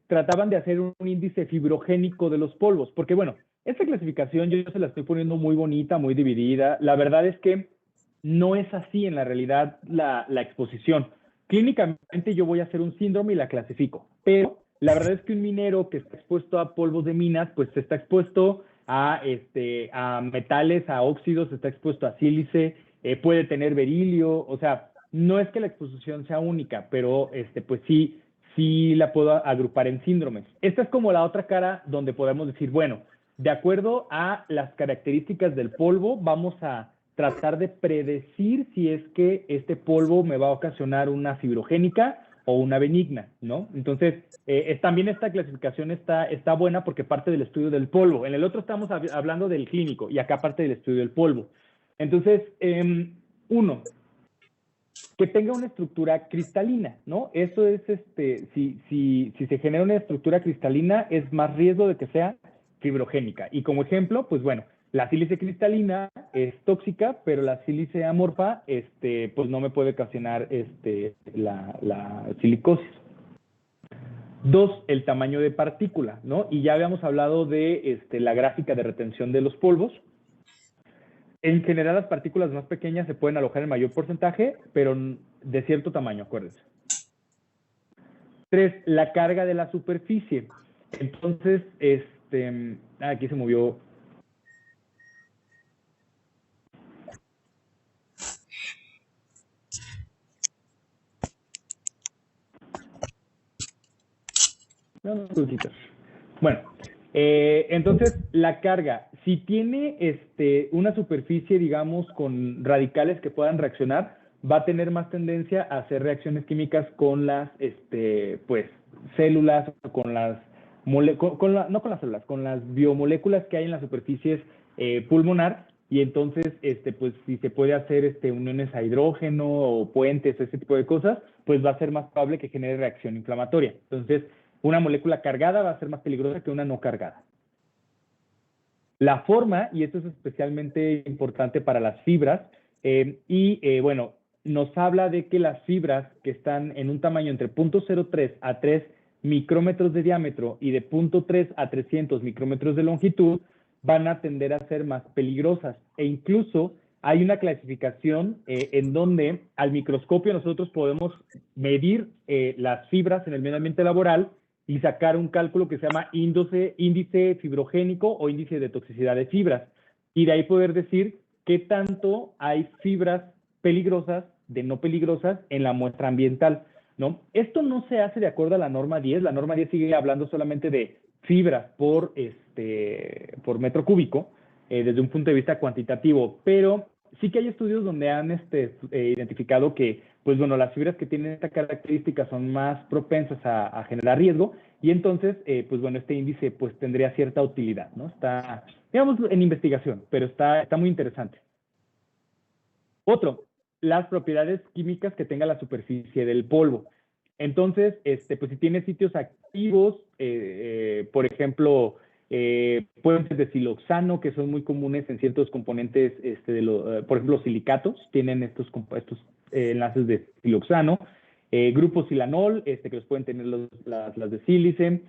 trataban de hacer un índice fibrogénico de los polvos, porque bueno, esta clasificación yo se la estoy poniendo muy bonita, muy dividida. La verdad es que no es así en la realidad la exposición. Clínicamente yo voy a hacer un síndrome y la clasifico, pero la verdad es que un minero que está expuesto a polvos de minas, pues está expuesto a metales, a óxidos, está expuesto a sílice, puede tener berilio, o sea, no es que la exposición sea única, pero pues sí la puedo agrupar en síndromes. Esta es como la otra cara donde podemos decir, bueno, de acuerdo a las características del polvo, vamos a tratar de predecir si es que este polvo me va a ocasionar una fibrogénica o una benigna, ¿no? Entonces, también esta clasificación está buena porque parte del estudio del polvo. En el otro estamos hablando del clínico y acá parte del estudio del polvo. Entonces, uno, que tenga una estructura cristalina, ¿no? Eso es, si se genera una estructura cristalina, es más riesgo de que sea fibrogénica. Y como ejemplo, pues bueno, la sílice cristalina es tóxica, pero la sílice amorfa, pues no me puede ocasionar la silicosis. Dos, el tamaño de partícula, ¿no? Y ya habíamos hablado de la gráfica de retención de los polvos. En general, las partículas más pequeñas se pueden alojar en mayor porcentaje, pero de cierto tamaño, acuérdense. Tres, la carga de la superficie. Entonces, aquí se movió. Bueno, entonces la carga, si tiene una superficie, digamos, con radicales que puedan reaccionar, va a tener más tendencia a hacer reacciones químicas con las pues, células, con las no con las células, con las biomoléculas que hay en las superficies pulmonar, y entonces pues si se puede hacer uniones a hidrógeno o puentes, ese tipo de cosas, pues va a ser más probable que genere reacción inflamatoria. Entonces, una molécula cargada va a ser más peligrosa que una no cargada. La forma, y esto es especialmente importante para las fibras, bueno, nos habla de que las fibras que están en un tamaño entre 0.03 a 3 micrómetros de diámetro y de 0.3 a 300 micrómetros de longitud van a tender a ser más peligrosas. E incluso hay una clasificación en donde al microscopio nosotros podemos medir las fibras en el medio ambiente laboral y sacar un cálculo que se llama índice fibrogénico o índice de toxicidad de fibras. Y de ahí poder decir qué tanto hay fibras peligrosas de no peligrosas en la muestra ambiental, ¿no? Esto no se hace de acuerdo a la norma 10. La norma 10 sigue hablando solamente de fibras por metro cúbico, desde un punto de vista cuantitativo, pero sí que hay estudios donde han identificado que, pues bueno, las fibras que tienen esta característica son más propensas a generar riesgo, Y entonces, pues bueno, este índice pues tendría cierta utilidad, ¿no? Está, digamos, en investigación, pero está muy interesante. Otro, las propiedades químicas que tenga la superficie del polvo. Entonces, pues si tiene sitios activos, por ejemplo, puentes de siloxano, que son muy comunes en ciertos componentes, por ejemplo, los silicatos, tienen estos enlaces de siloxano, grupos silanol, que los pueden tener las de sílice,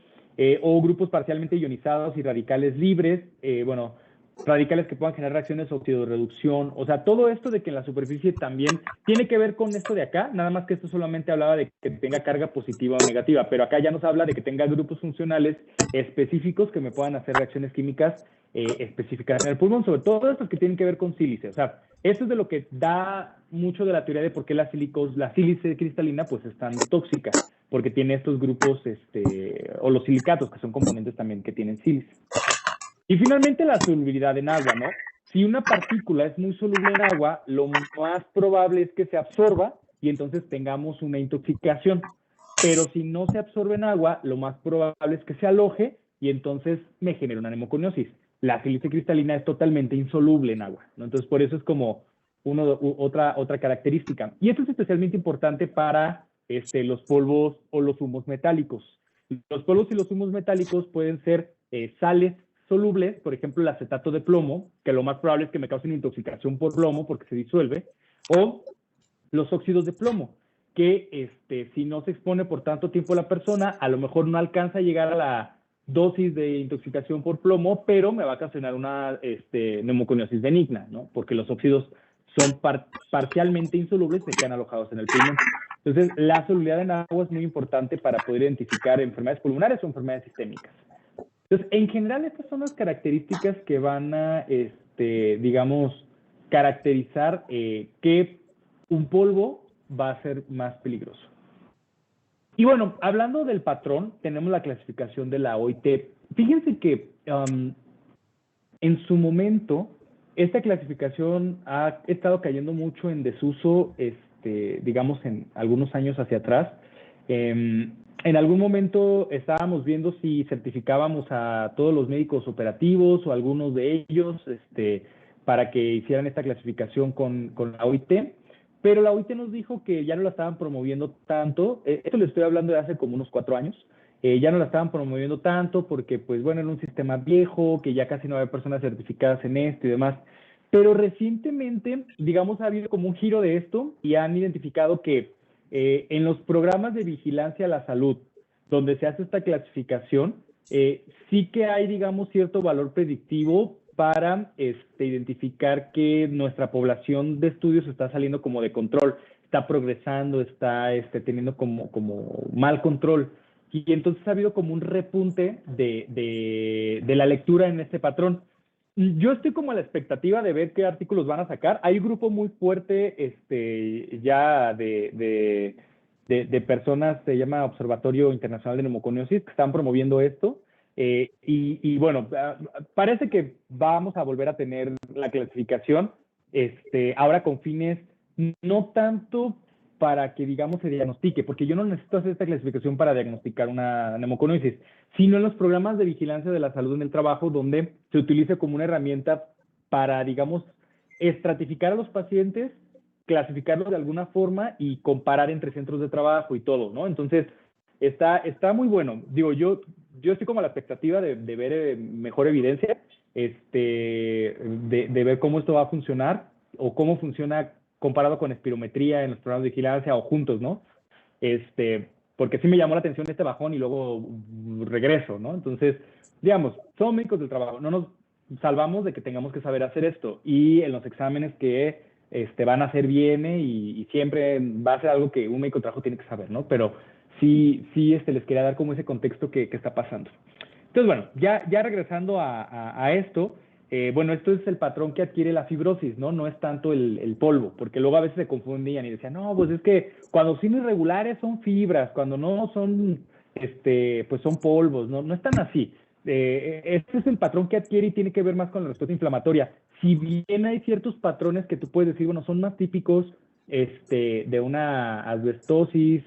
o grupos parcialmente ionizados y radicales libres, bueno, radicales que puedan generar reacciones de oxidorreducción. O sea, todo esto de que en la superficie también tiene que ver con esto de acá, nada más que esto solamente hablaba de que tenga carga positiva o negativa, pero acá ya nos habla de que tenga grupos funcionales específicos que me puedan hacer reacciones químicas específicas en el pulmón, sobre todo estos que tienen que ver con sílice. O sea, esto es de lo que da mucho de la teoría de por qué la sílice cristalina pues es tan tóxica, porque tiene estos grupos, o los silicatos, que son componentes también que tienen sílice. Y finalmente la solubilidad en agua, ¿no? Si una partícula es muy soluble en agua, lo más probable es que se absorba y entonces tengamos una intoxicación. Pero si no se absorbe en agua, lo más probable es que se aloje y entonces me genere una neumoconiosis. La sílice cristalina es totalmente insoluble en agua, ¿no? Entonces, por eso es como otra característica. Y esto es especialmente importante para los polvos o los humos metálicos. Los polvos y los humos metálicos pueden ser sales solubles, por ejemplo, el acetato de plomo, que lo más probable es que me causen intoxicación por plomo porque se disuelve, o los óxidos de plomo, que si no se expone por tanto tiempo la persona, a lo mejor no alcanza a llegar a la dosis de intoxicación por plomo, pero me va a ocasionar una neumoconiosis benigna, ¿no? Porque los óxidos son parcialmente insolubles y se quedan alojados en el pulmón. Entonces, la solubilidad en agua es muy importante para poder identificar enfermedades pulmonares o enfermedades sistémicas. Entonces, en general, estas son las características que van a, digamos, caracterizar que un polvo va a ser más peligroso. Y bueno, hablando del patrón, tenemos la clasificación de la OIT. Fíjense que en su momento, esta clasificación ha estado cayendo mucho en desuso, digamos, en algunos años hacia atrás. En algún momento estábamos viendo si certificábamos a todos los médicos operativos o algunos de ellos para que hicieran esta clasificación con la OIT, pero la OIT nos dijo que ya no la estaban promoviendo tanto. Esto le estoy hablando de hace como unos 4 años. Ya no la estaban promoviendo tanto porque, pues bueno, era un sistema viejo, que ya casi no había personas certificadas en esto y demás. Pero recientemente, digamos, ha habido como un giro de esto y han identificado que en los programas de vigilancia a la salud, donde se hace esta clasificación, sí que hay, digamos, cierto valor predictivo para identificar que nuestra población de estudios está saliendo como de control, está progresando, está teniendo como mal control. Y entonces ha habido como un repunte de la lectura en este patrón. Yo estoy como a la expectativa de ver qué artículos van a sacar. Hay un grupo muy fuerte ya de personas, se llama Observatorio Internacional de Neumoconiosis, que están promoviendo esto. Y bueno, parece que vamos a volver a tener la clasificación, ahora con fines no tanto para que, digamos, se diagnostique, porque yo no necesito hacer esta clasificación para diagnosticar una neumoconiosis, sino en los programas de vigilancia de la salud en el trabajo, donde se utiliza como una herramienta para, digamos, estratificar a los pacientes, clasificarlos de alguna forma y comparar entre centros de trabajo y todo, ¿no? Entonces, está muy bueno. Digo, yo estoy como a la expectativa de ver mejor evidencia, de ver cómo esto va a funcionar o cómo funciona comparado con espirometría en los programas de vigilancia o juntos, ¿no? Porque sí me llamó la atención este bajón y luego regreso, ¿no? Entonces, digamos, somos médicos del trabajo, no nos salvamos de que tengamos que saber hacer esto, y en los exámenes que van a hacer viene y siempre va a ser algo que un médico de trabajo tiene que saber, ¿no? Pero sí les quería dar como ese contexto que está pasando. Entonces, bueno, ya regresando a esto, bueno, esto es el patrón que adquiere la fibrosis, ¿no? No es tanto el polvo, porque luego a veces se confundían y decían, no, pues es que cuando son irregulares son fibras, cuando no son, pues son polvos, ¿no? No es tan así. Este es el patrón que adquiere y tiene que ver más con la respuesta inflamatoria. Si bien hay ciertos patrones que tú puedes decir, bueno, son más típicos de una asbestosis,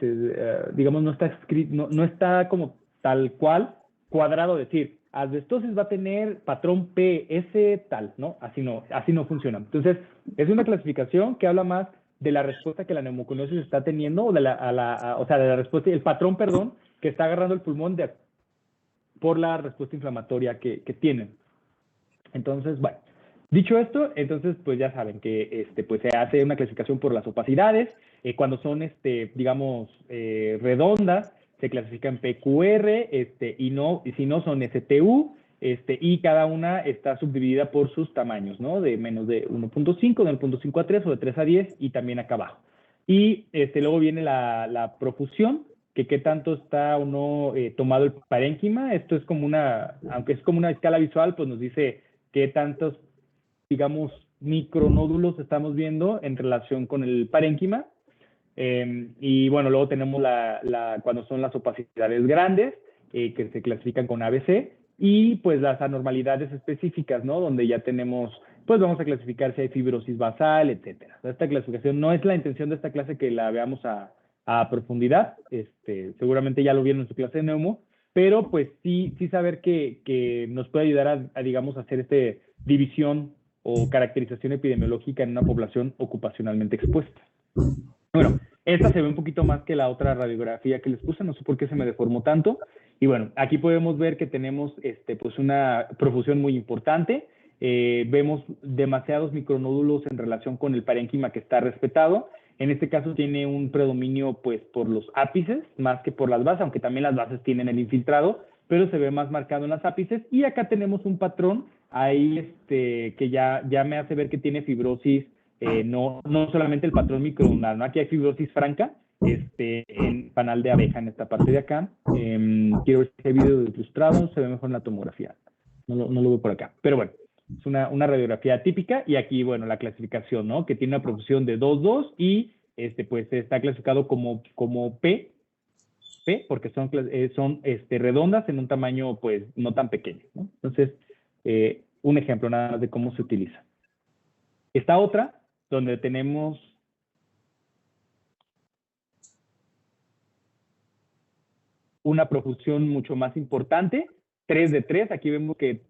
digamos, no está como tal cual, cuadrado, decir, asbestosis va a tener patrón PS tal, ¿no? Así no funciona. Entonces, es una clasificación que habla más de la respuesta que la neumoconiosis está teniendo, o de la respuesta, el patrón, perdón, que está agarrando el pulmón por la respuesta inflamatoria que tienen. Entonces, bueno, dicho esto, entonces pues ya saben que pues se hace una clasificación por las opacidades. Cuando son, digamos, redondas, se clasifica en PQR, y si no son STU, y cada una está subdividida por sus tamaños, ¿no? De menos de 1.5, de 1.5 a 3 o de 3 a 10 y también acá abajo. Y luego viene la profusión, que qué tanto está o no tomado el parénquima. Esto es como aunque es como una escala visual, pues nos dice qué tantos, digamos, micronódulos estamos viendo en relación con el parénquima. Y bueno, luego tenemos cuando son las opacidades grandes, que se clasifican con ABC, y pues las anormalidades específicas, ¿no? Donde ya tenemos, pues vamos a clasificar si hay fibrosis basal, etcétera. Esta clasificación no es la intención de esta clase que la veamos a profundidad, seguramente ya lo vieron en su clase de neumo, pero pues sí saber que nos puede ayudar a digamos, hacer división o caracterización epidemiológica en una población ocupacionalmente expuesta. Bueno, esta se ve un poquito más que la otra radiografía que les puse, no sé por qué se me deformó tanto. Y bueno, aquí podemos ver que tenemos pues una profusión muy importante. Vemos demasiados micronódulos en relación con el parénquima que está respetado. En este caso tiene un predominio pues por los ápices más que por las bases, aunque también las bases tienen el infiltrado, pero se ve más marcado en las ápices. Y acá tenemos un patrón ahí que ya me hace ver que tiene fibrosis. No solamente el patrón micronodal, ¿no? Aquí hay fibrosis franca, en panal de abeja en esta parte de acá. Quiero ver si hay video ilustrado, se ve mejor en la tomografía. No lo veo por acá. Pero bueno, es una radiografía típica. Y aquí, bueno, la clasificación, ¿no? Que tiene una profusión de 2,2 y pues está clasificado como P, porque son redondas en un tamaño, pues, no tan pequeño, ¿no? Entonces, un ejemplo nada más de cómo se utiliza. Esta otra, donde tenemos una profusión mucho más importante, 3 de 3. Aquí vemos que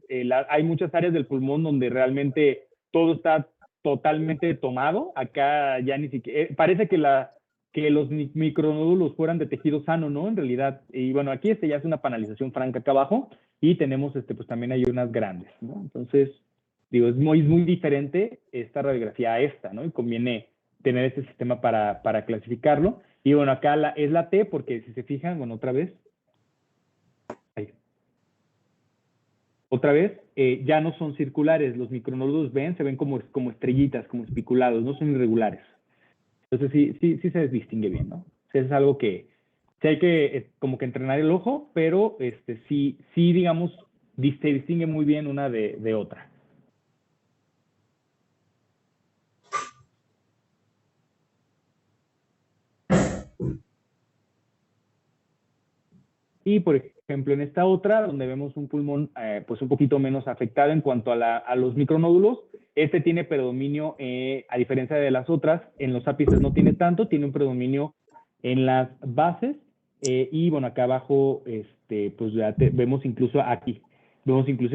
hay muchas áreas del pulmón donde realmente todo está totalmente tomado. Acá ya ni siquiera, parece que los micronódulos fueran de tejido sano, ¿no? En realidad, y bueno, aquí ya es una panalización franca acá abajo, y tenemos pues también hay unas grandes, ¿no? Entonces, digo, es muy diferente esta radiografía a esta, ¿no? Y conviene tener este sistema para clasificarlo. Y bueno, acá es la T, porque si se fijan, bueno, otra vez, ya no son circulares. Los micronódulos se ven como estrellitas, como espiculados, no son irregulares. Entonces sí se distingue bien, ¿no? O sea, es algo que sí hay que como que entrenar el ojo, pero sí digamos, se distingue muy bien una de otra. Y, por ejemplo, en esta otra, donde vemos un pulmón pues un poquito menos afectado en cuanto a los micronódulos, tiene predominio, a diferencia de las otras, en los ápices no tiene tanto, tiene un predominio en las bases, y bueno, acá abajo, pues ya vemos incluso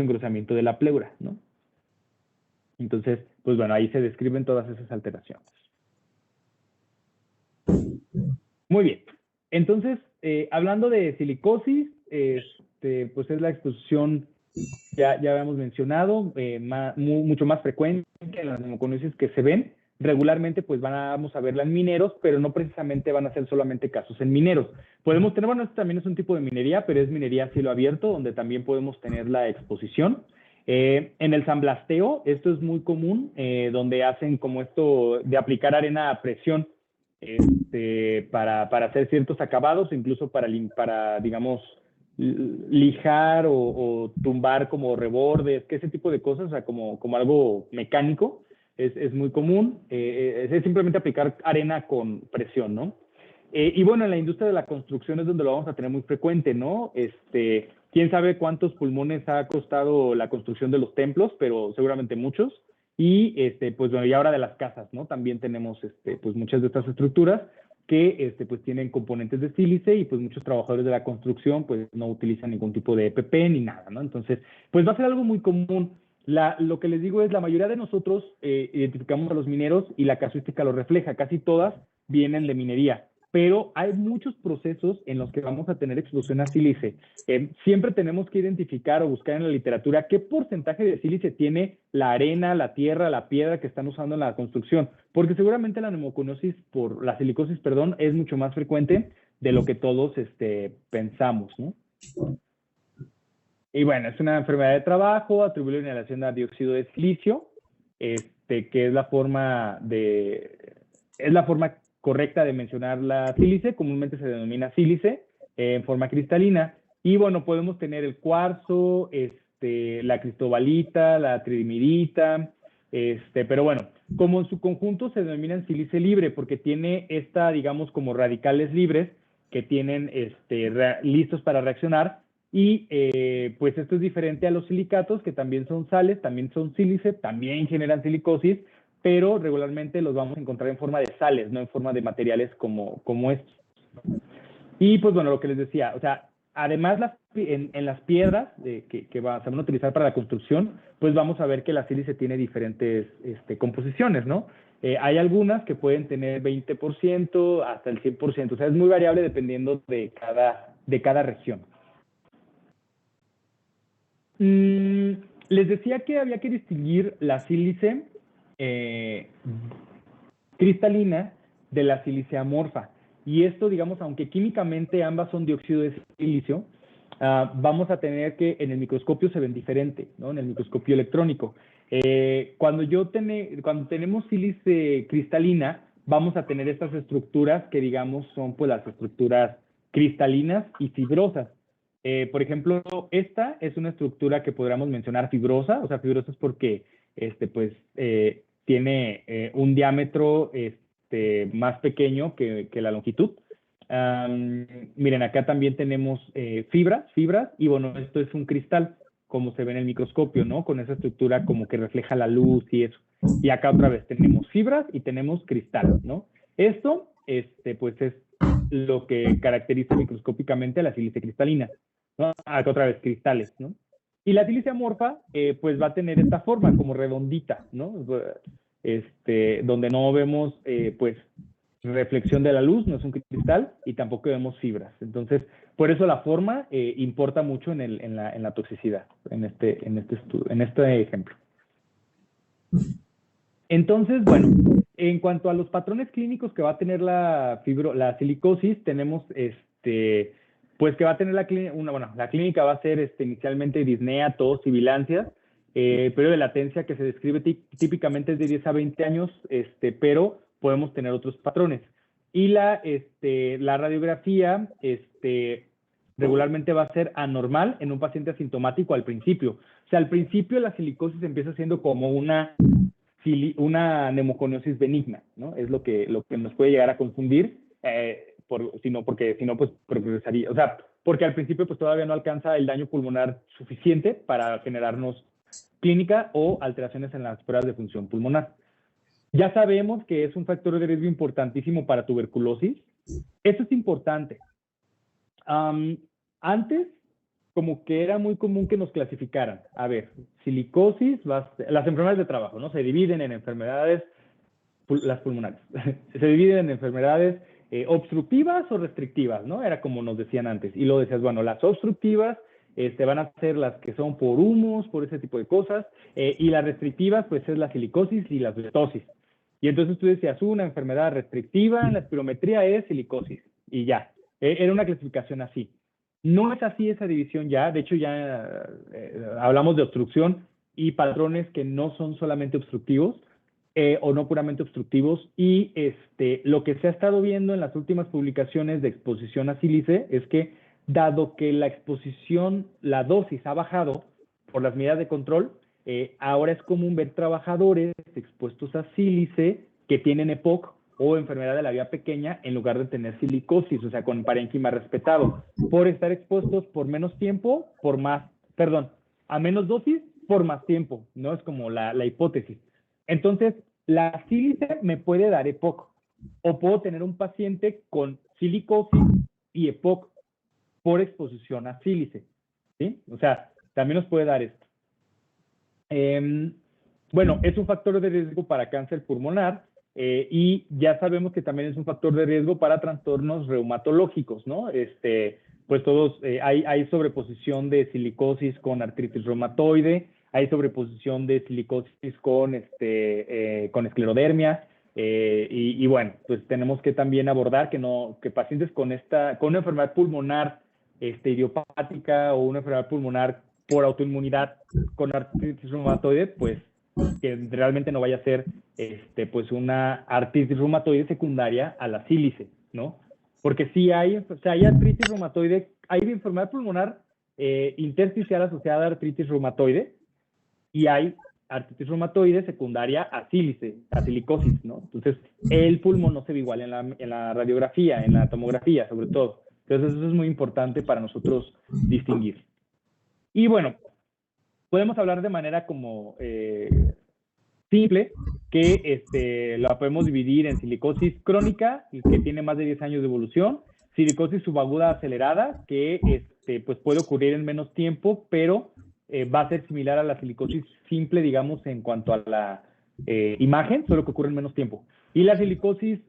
engrosamiento de la pleura, ¿no? Entonces, pues bueno, ahí se describen todas esas alteraciones. Muy bien. Entonces, hablando de silicosis, pues es la exposición, ya habíamos mencionado, mucho más frecuente en las neumoconiosis que se ven. Regularmente, pues vamos a verla en mineros, pero no precisamente van a ser solamente casos en mineros. Podemos tener, bueno, esto también es un tipo de minería, pero es minería a cielo abierto, donde también podemos tener la exposición. En el sanblasteo, esto es muy común, donde hacen como esto de aplicar arena a presión, para hacer ciertos acabados, incluso para digamos, lijar o tumbar como rebordes, que ese tipo de cosas, o sea, como algo mecánico, es muy común. Es simplemente aplicar arena con presión, ¿no? Y bueno, en la industria de la construcción es donde lo vamos a tener muy frecuente, ¿no? Quién sabe cuántos pulmones ha costado la construcción de los templos, pero seguramente muchos. Y pues bueno, y ahora de las casas, ¿no? También tenemos pues muchas de estas estructuras que pues tienen componentes de sílice y pues muchos trabajadores de la construcción pues no utilizan ningún tipo de EPP ni nada, ¿no? Entonces, pues va a ser algo muy común. Lo que les digo es, la mayoría de nosotros identificamos a los mineros y la casuística lo refleja, casi todas vienen de minería, pero hay muchos procesos en los que vamos a tener explosión a sílice. Siempre tenemos que identificar o buscar en la literatura qué porcentaje de sílice tiene la arena, la tierra, la piedra que están usando en la construcción, porque seguramente la la silicosis, perdón, es mucho más frecuente de lo que todos pensamos, ¿no? Y bueno, es una enfermedad de trabajo atribuible a la inhalación de dióxido de silicio, que es la forma correcta de mencionar la sílice, comúnmente se denomina sílice en forma cristalina. Y bueno, podemos tener el cuarzo, la cristobalita, la tridimidita, pero bueno, como en su conjunto se denominan sílice libre porque tiene digamos, como radicales libres que tienen listos para reaccionar. Y pues esto es diferente a los silicatos, que también son sales, también son sílice, también generan silicosis, pero regularmente los vamos a encontrar en forma de sales, no en forma de materiales como estos. Y pues bueno, lo que les decía, o sea, además en las piedras que se van a utilizar para la construcción, pues vamos a ver que la sílice tiene diferentes composiciones, ¿no? Hay algunas que pueden tener 20% hasta el 100%, o sea, es muy variable dependiendo de cada región. Les decía que había que distinguir la sílice cristalina de la sílice amorfa. Y esto, digamos, aunque químicamente ambas son dióxido de silicio, vamos a tener que en el microscopio se ven diferente, ¿no? En el microscopio electrónico. Cuando tenemos sílice cristalina, vamos a tener estas estructuras que, digamos, son pues las estructuras cristalinas y fibrosas. Por ejemplo, esta es una estructura que podríamos mencionar fibrosa, o sea, fibrosa es porque tiene un diámetro más pequeño que la longitud. Miren, acá también tenemos fibras, y bueno, esto es un cristal, como se ve en el microscopio, ¿no? Con esa estructura como que refleja la luz y eso. Y acá otra vez tenemos fibras y tenemos cristal, ¿no? Esto, pues es lo que caracteriza microscópicamente a la sílice cristalina, ¿no? Acá otra vez cristales, ¿no? Y la sílice amorfa, pues va a tener esta forma como redondita, ¿no? Donde no vemos, pues, reflexión de la luz, no es un cristal, y tampoco vemos fibras. Entonces, por eso la forma importa mucho en la toxicidad, en este ejemplo. Entonces, bueno, en cuanto a los patrones clínicos que va a tener la silicosis, tenemos pues que va a tener la clínica va a ser inicialmente disnea, tos, sibilancias, periodo de latencia que se describe típicamente es de 10 a 20 años, pero podemos tener otros patrones. Y la radiografía regularmente va a ser anormal en un paciente asintomático al principio. O sea, al principio la silicosis empieza siendo como una neumoconiosis benigna, ¿no? Es lo que nos puede llegar a confundir, porque si no, pues progresaría. O sea, porque al principio pues todavía no alcanza el daño pulmonar suficiente para generarnos clínica o alteraciones en las pruebas de función pulmonar. Ya sabemos que es un factor de riesgo importantísimo para tuberculosis. Eso es importante. Antes, como que era muy común que nos clasificaran. A ver, silicosis, las enfermedades de trabajo, ¿no? Se dividen en enfermedades, las pulmonares, se dividen en enfermedades obstructivas o restrictivas, ¿no? Era como nos decían antes. Y luego decías, bueno, las obstructivas van a ser las que son por humos, por ese tipo de cosas, y las restrictivas, pues es la silicosis y la asbestosis. Y entonces tú decías, una enfermedad restrictiva en la espirometría es silicosis, y ya. Era una clasificación así. No es así esa división ya, de hecho ya hablamos de obstrucción y patrones que no son solamente obstructivos o no puramente obstructivos, y lo que se ha estado viendo en las últimas publicaciones de exposición a sílice es que dado que la exposición, la dosis ha bajado por las medidas de control, ahora es común ver trabajadores expuestos a sílice que tienen EPOC o enfermedad de la vía pequeña en lugar de tener silicosis, o sea, con parénquima respetado, por estar expuestos por menos tiempo, a menos dosis, por más tiempo, ¿no? Es como la hipótesis. Entonces, la sílice me puede dar EPOC, o puedo tener un paciente con silicosis y EPOC por exposición a sílice, ¿sí? O sea, también nos puede dar esto. Bueno, es un factor de riesgo para cáncer pulmonar y ya sabemos que también es un factor de riesgo para trastornos reumatológicos, ¿no? Pues todos, hay sobreposición de silicosis con artritis reumatoide, hay sobreposición de silicosis con esclerodermia, y bueno, pues tenemos que también abordar que pacientes con una enfermedad pulmonar idiopática o una enfermedad pulmonar por autoinmunidad con artritis reumatoide, pues que realmente no vaya a ser pues una artritis reumatoide secundaria a la sílice, ¿no? Porque sí hay artritis reumatoide, hay enfermedad pulmonar intersticial asociada a artritis reumatoide y hay artritis reumatoide secundaria a sílice, a silicosis, ¿no? Entonces, el pulmón no se ve igual en la radiografía, en la tomografía, sobre todo. Entonces, eso es muy importante para nosotros distinguir. Y bueno, podemos hablar de manera como simple que la podemos dividir en silicosis crónica, que tiene más de 10 años de evolución, silicosis subaguda acelerada, que pues puede ocurrir en menos tiempo, pero va a ser similar a la silicosis simple, digamos, en cuanto a la imagen, solo que ocurre en menos tiempo. Y la silicosis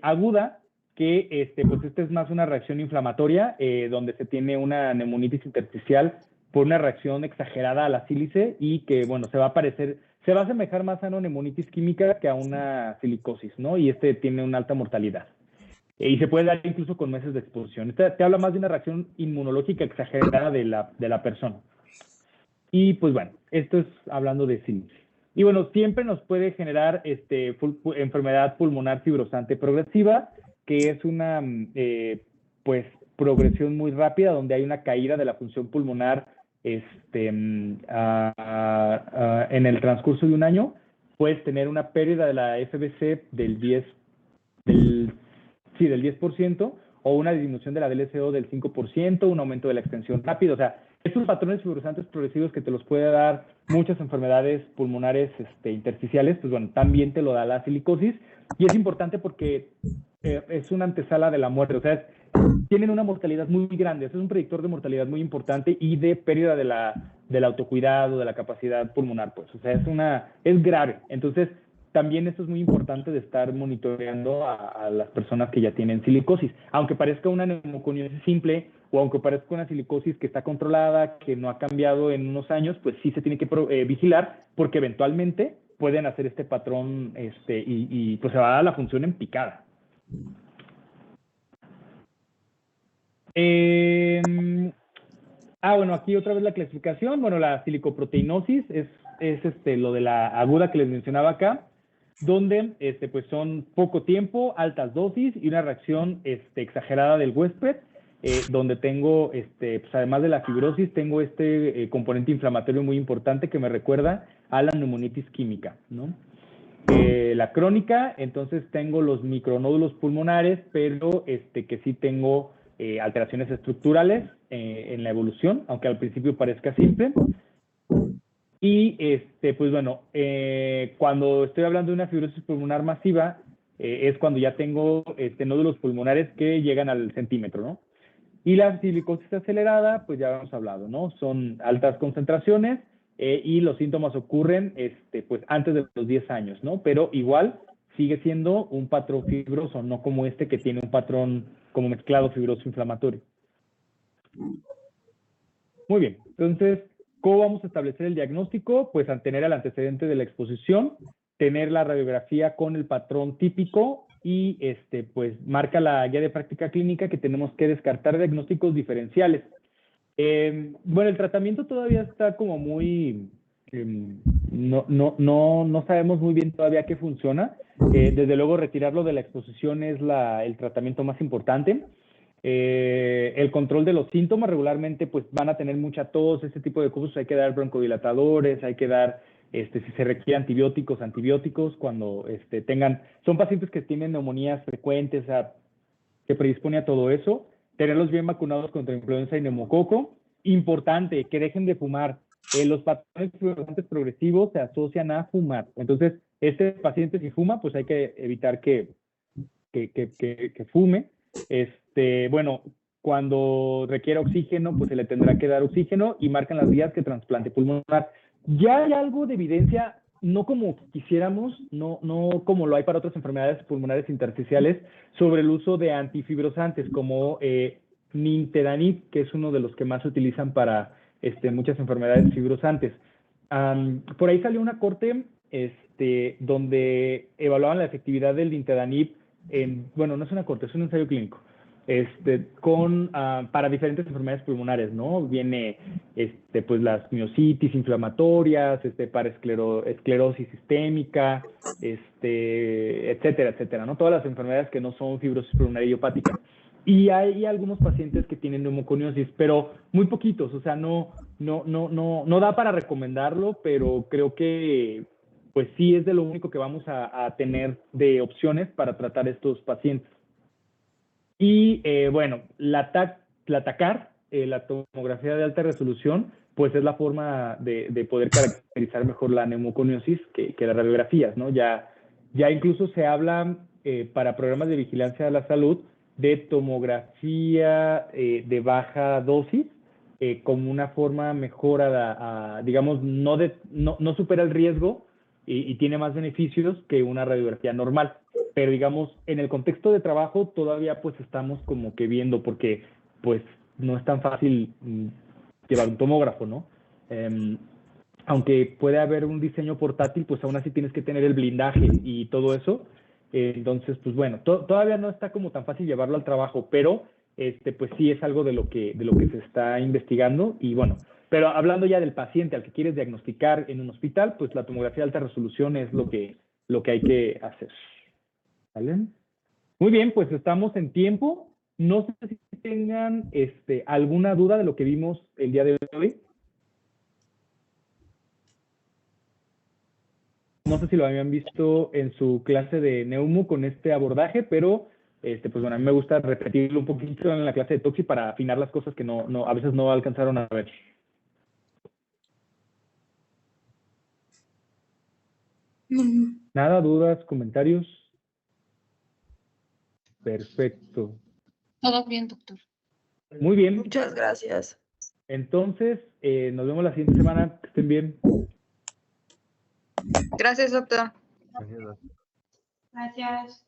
aguda, que pues esta es más una reacción inflamatoria, donde se tiene una neumonitis intersticial por una reacción exagerada a la sílice y que, bueno, se va a asemejar más a una neumonitis química que a una silicosis, ¿no? Y tiene una alta mortalidad. Y se puede dar incluso con meses de exposición. Te habla más de una reacción inmunológica exagerada de la persona. Y pues bueno, esto es hablando de sílice. Y bueno, siempre nos puede generar enfermedad pulmonar fibrosante progresiva, que es una pues progresión muy rápida, donde hay una caída de la función pulmonar en el transcurso de un año. Puedes tener una pérdida de la FVC del 10%, o una disminución de la DLCO del 5%, un aumento de la extensión rápido. O sea, estos patrones fibrosantes progresivos que te los puede dar muchas enfermedades pulmonares intersticiales, pues bueno, también te lo da la silicosis. Y es importante porque es una antesala de la muerte. O sea, tienen una mortalidad muy grande. Es un predictor de mortalidad muy importante y de pérdida del autocuidado, de la capacidad pulmonar, pues. O sea, es grave. Entonces, también esto es muy importante de estar monitoreando a las personas que ya tienen silicosis. Aunque parezca una neumoconiosis simple o aunque parezca una silicosis que está controlada, que no ha cambiado en unos años, pues sí se tiene que vigilar porque eventualmente pueden hacer este patrón y pues se va a dar la función en picada. Bueno, aquí otra vez la clasificación. Bueno, la silicoproteinosis es lo de la aguda que les mencionaba acá, donde pues son poco tiempo, altas dosis y una reacción exagerada del huésped, donde tengo, pues además de la fibrosis, tengo componente inflamatorio muy importante que me recuerda a la neumonitis química, ¿no? La crónica, entonces tengo los micronódulos pulmonares, pero que sí tengo alteraciones estructurales en la evolución, aunque al principio parezca simple. Y pues bueno, cuando estoy hablando de una fibrosis pulmonar masiva, es cuando ya tengo nódulos pulmonares que llegan al centímetro, ¿no? Y la silicosis acelerada, pues ya habíamos hablado, ¿no? Son altas concentraciones y los síntomas ocurren pues antes de los 10 años, ¿no? Pero igual sigue siendo un patrón fibroso, no como que tiene un patrón como mezclado fibroso inflamatorio. Muy bien, entonces, ¿cómo vamos a establecer el diagnóstico? Pues al tener el antecedente de la exposición, tener la radiografía con el patrón típico y pues marca la guía de práctica clínica que tenemos que descartar diagnósticos diferenciales. Bueno, el tratamiento todavía está como muy... no sabemos muy bien todavía qué funciona. Desde luego, retirarlo de la exposición es el tratamiento más importante. El control de los síntomas, regularmente pues van a tener mucha tos, ese tipo de cosas. Hay que dar broncodilatadores, hay que dar, si se requiere antibióticos, cuando son pacientes que tienen neumonías frecuentes, o sea, que predispone a todo eso. Tenerlos bien vacunados contra influenza y neumococo. Importante, que dejen de fumar. Los patrones fibrosantes progresivos se asocian a fumar. Entonces, paciente si fuma, pues hay que evitar que que fume, bueno, cuando requiera oxígeno, pues se le tendrá que dar oxígeno y marcan las guías que trasplante pulmonar. Ya hay algo de evidencia, no como quisiéramos, no como lo hay para otras enfermedades pulmonares intersticiales, sobre el uso de antifibrosantes como nintedanib, que es uno de los que más se utilizan para muchas enfermedades fibrosantes. Por ahí salió una corte donde evaluaban la efectividad del nintedanib bueno, no es una corte, es un ensayo clínico, para diferentes enfermedades pulmonares, ¿no? Viene, pues las miositis inflamatorias, para esclerosis sistémica, etcétera, etcétera, ¿no? Todas las enfermedades que no son fibrosis pulmonar idiopática. Y hay algunos pacientes que tienen neumoconiosis, pero muy poquitos, o sea, no da para recomendarlo, pero creo que pues sí es de lo único que vamos a tener de opciones para tratar estos pacientes. Y bueno, la TACAR, la tomografía de alta resolución, pues es la forma de poder caracterizar mejor la neumoconiosis que las radiografías, ¿no? Ya incluso se habla para programas de vigilancia de la salud de tomografía de baja dosis como una forma mejor digamos, no supera el riesgo y tiene más beneficios que una radiografía normal. Pero digamos, en el contexto de trabajo todavía pues estamos como que viendo, porque pues no es tan fácil llevar un tomógrafo, ¿no? Aunque puede haber un diseño portátil, pues aún así tienes que tener el blindaje y todo eso. Entonces, pues bueno, todavía no está como tan fácil llevarlo al trabajo, pero pues sí es algo de lo que se está investigando. Y bueno, pero hablando ya del paciente al que quieres diagnosticar en un hospital, pues la tomografía de alta resolución es lo que hay que hacer. ¿Vale? Muy bien, pues estamos en tiempo. No sé si tengan alguna duda de lo que vimos el día de hoy. No sé si lo habían visto en su clase de neumo con este abordaje, pero pues bueno, a mí me gusta repetirlo un poquito en la clase de Toxi para afinar las cosas que a veces no alcanzaron a ver. Nada, dudas, comentarios. Perfecto. Todo bien, doctor. Muy bien. Muchas gracias. Entonces, nos vemos la siguiente semana. Que estén bien. Gracias, doctor. Gracias.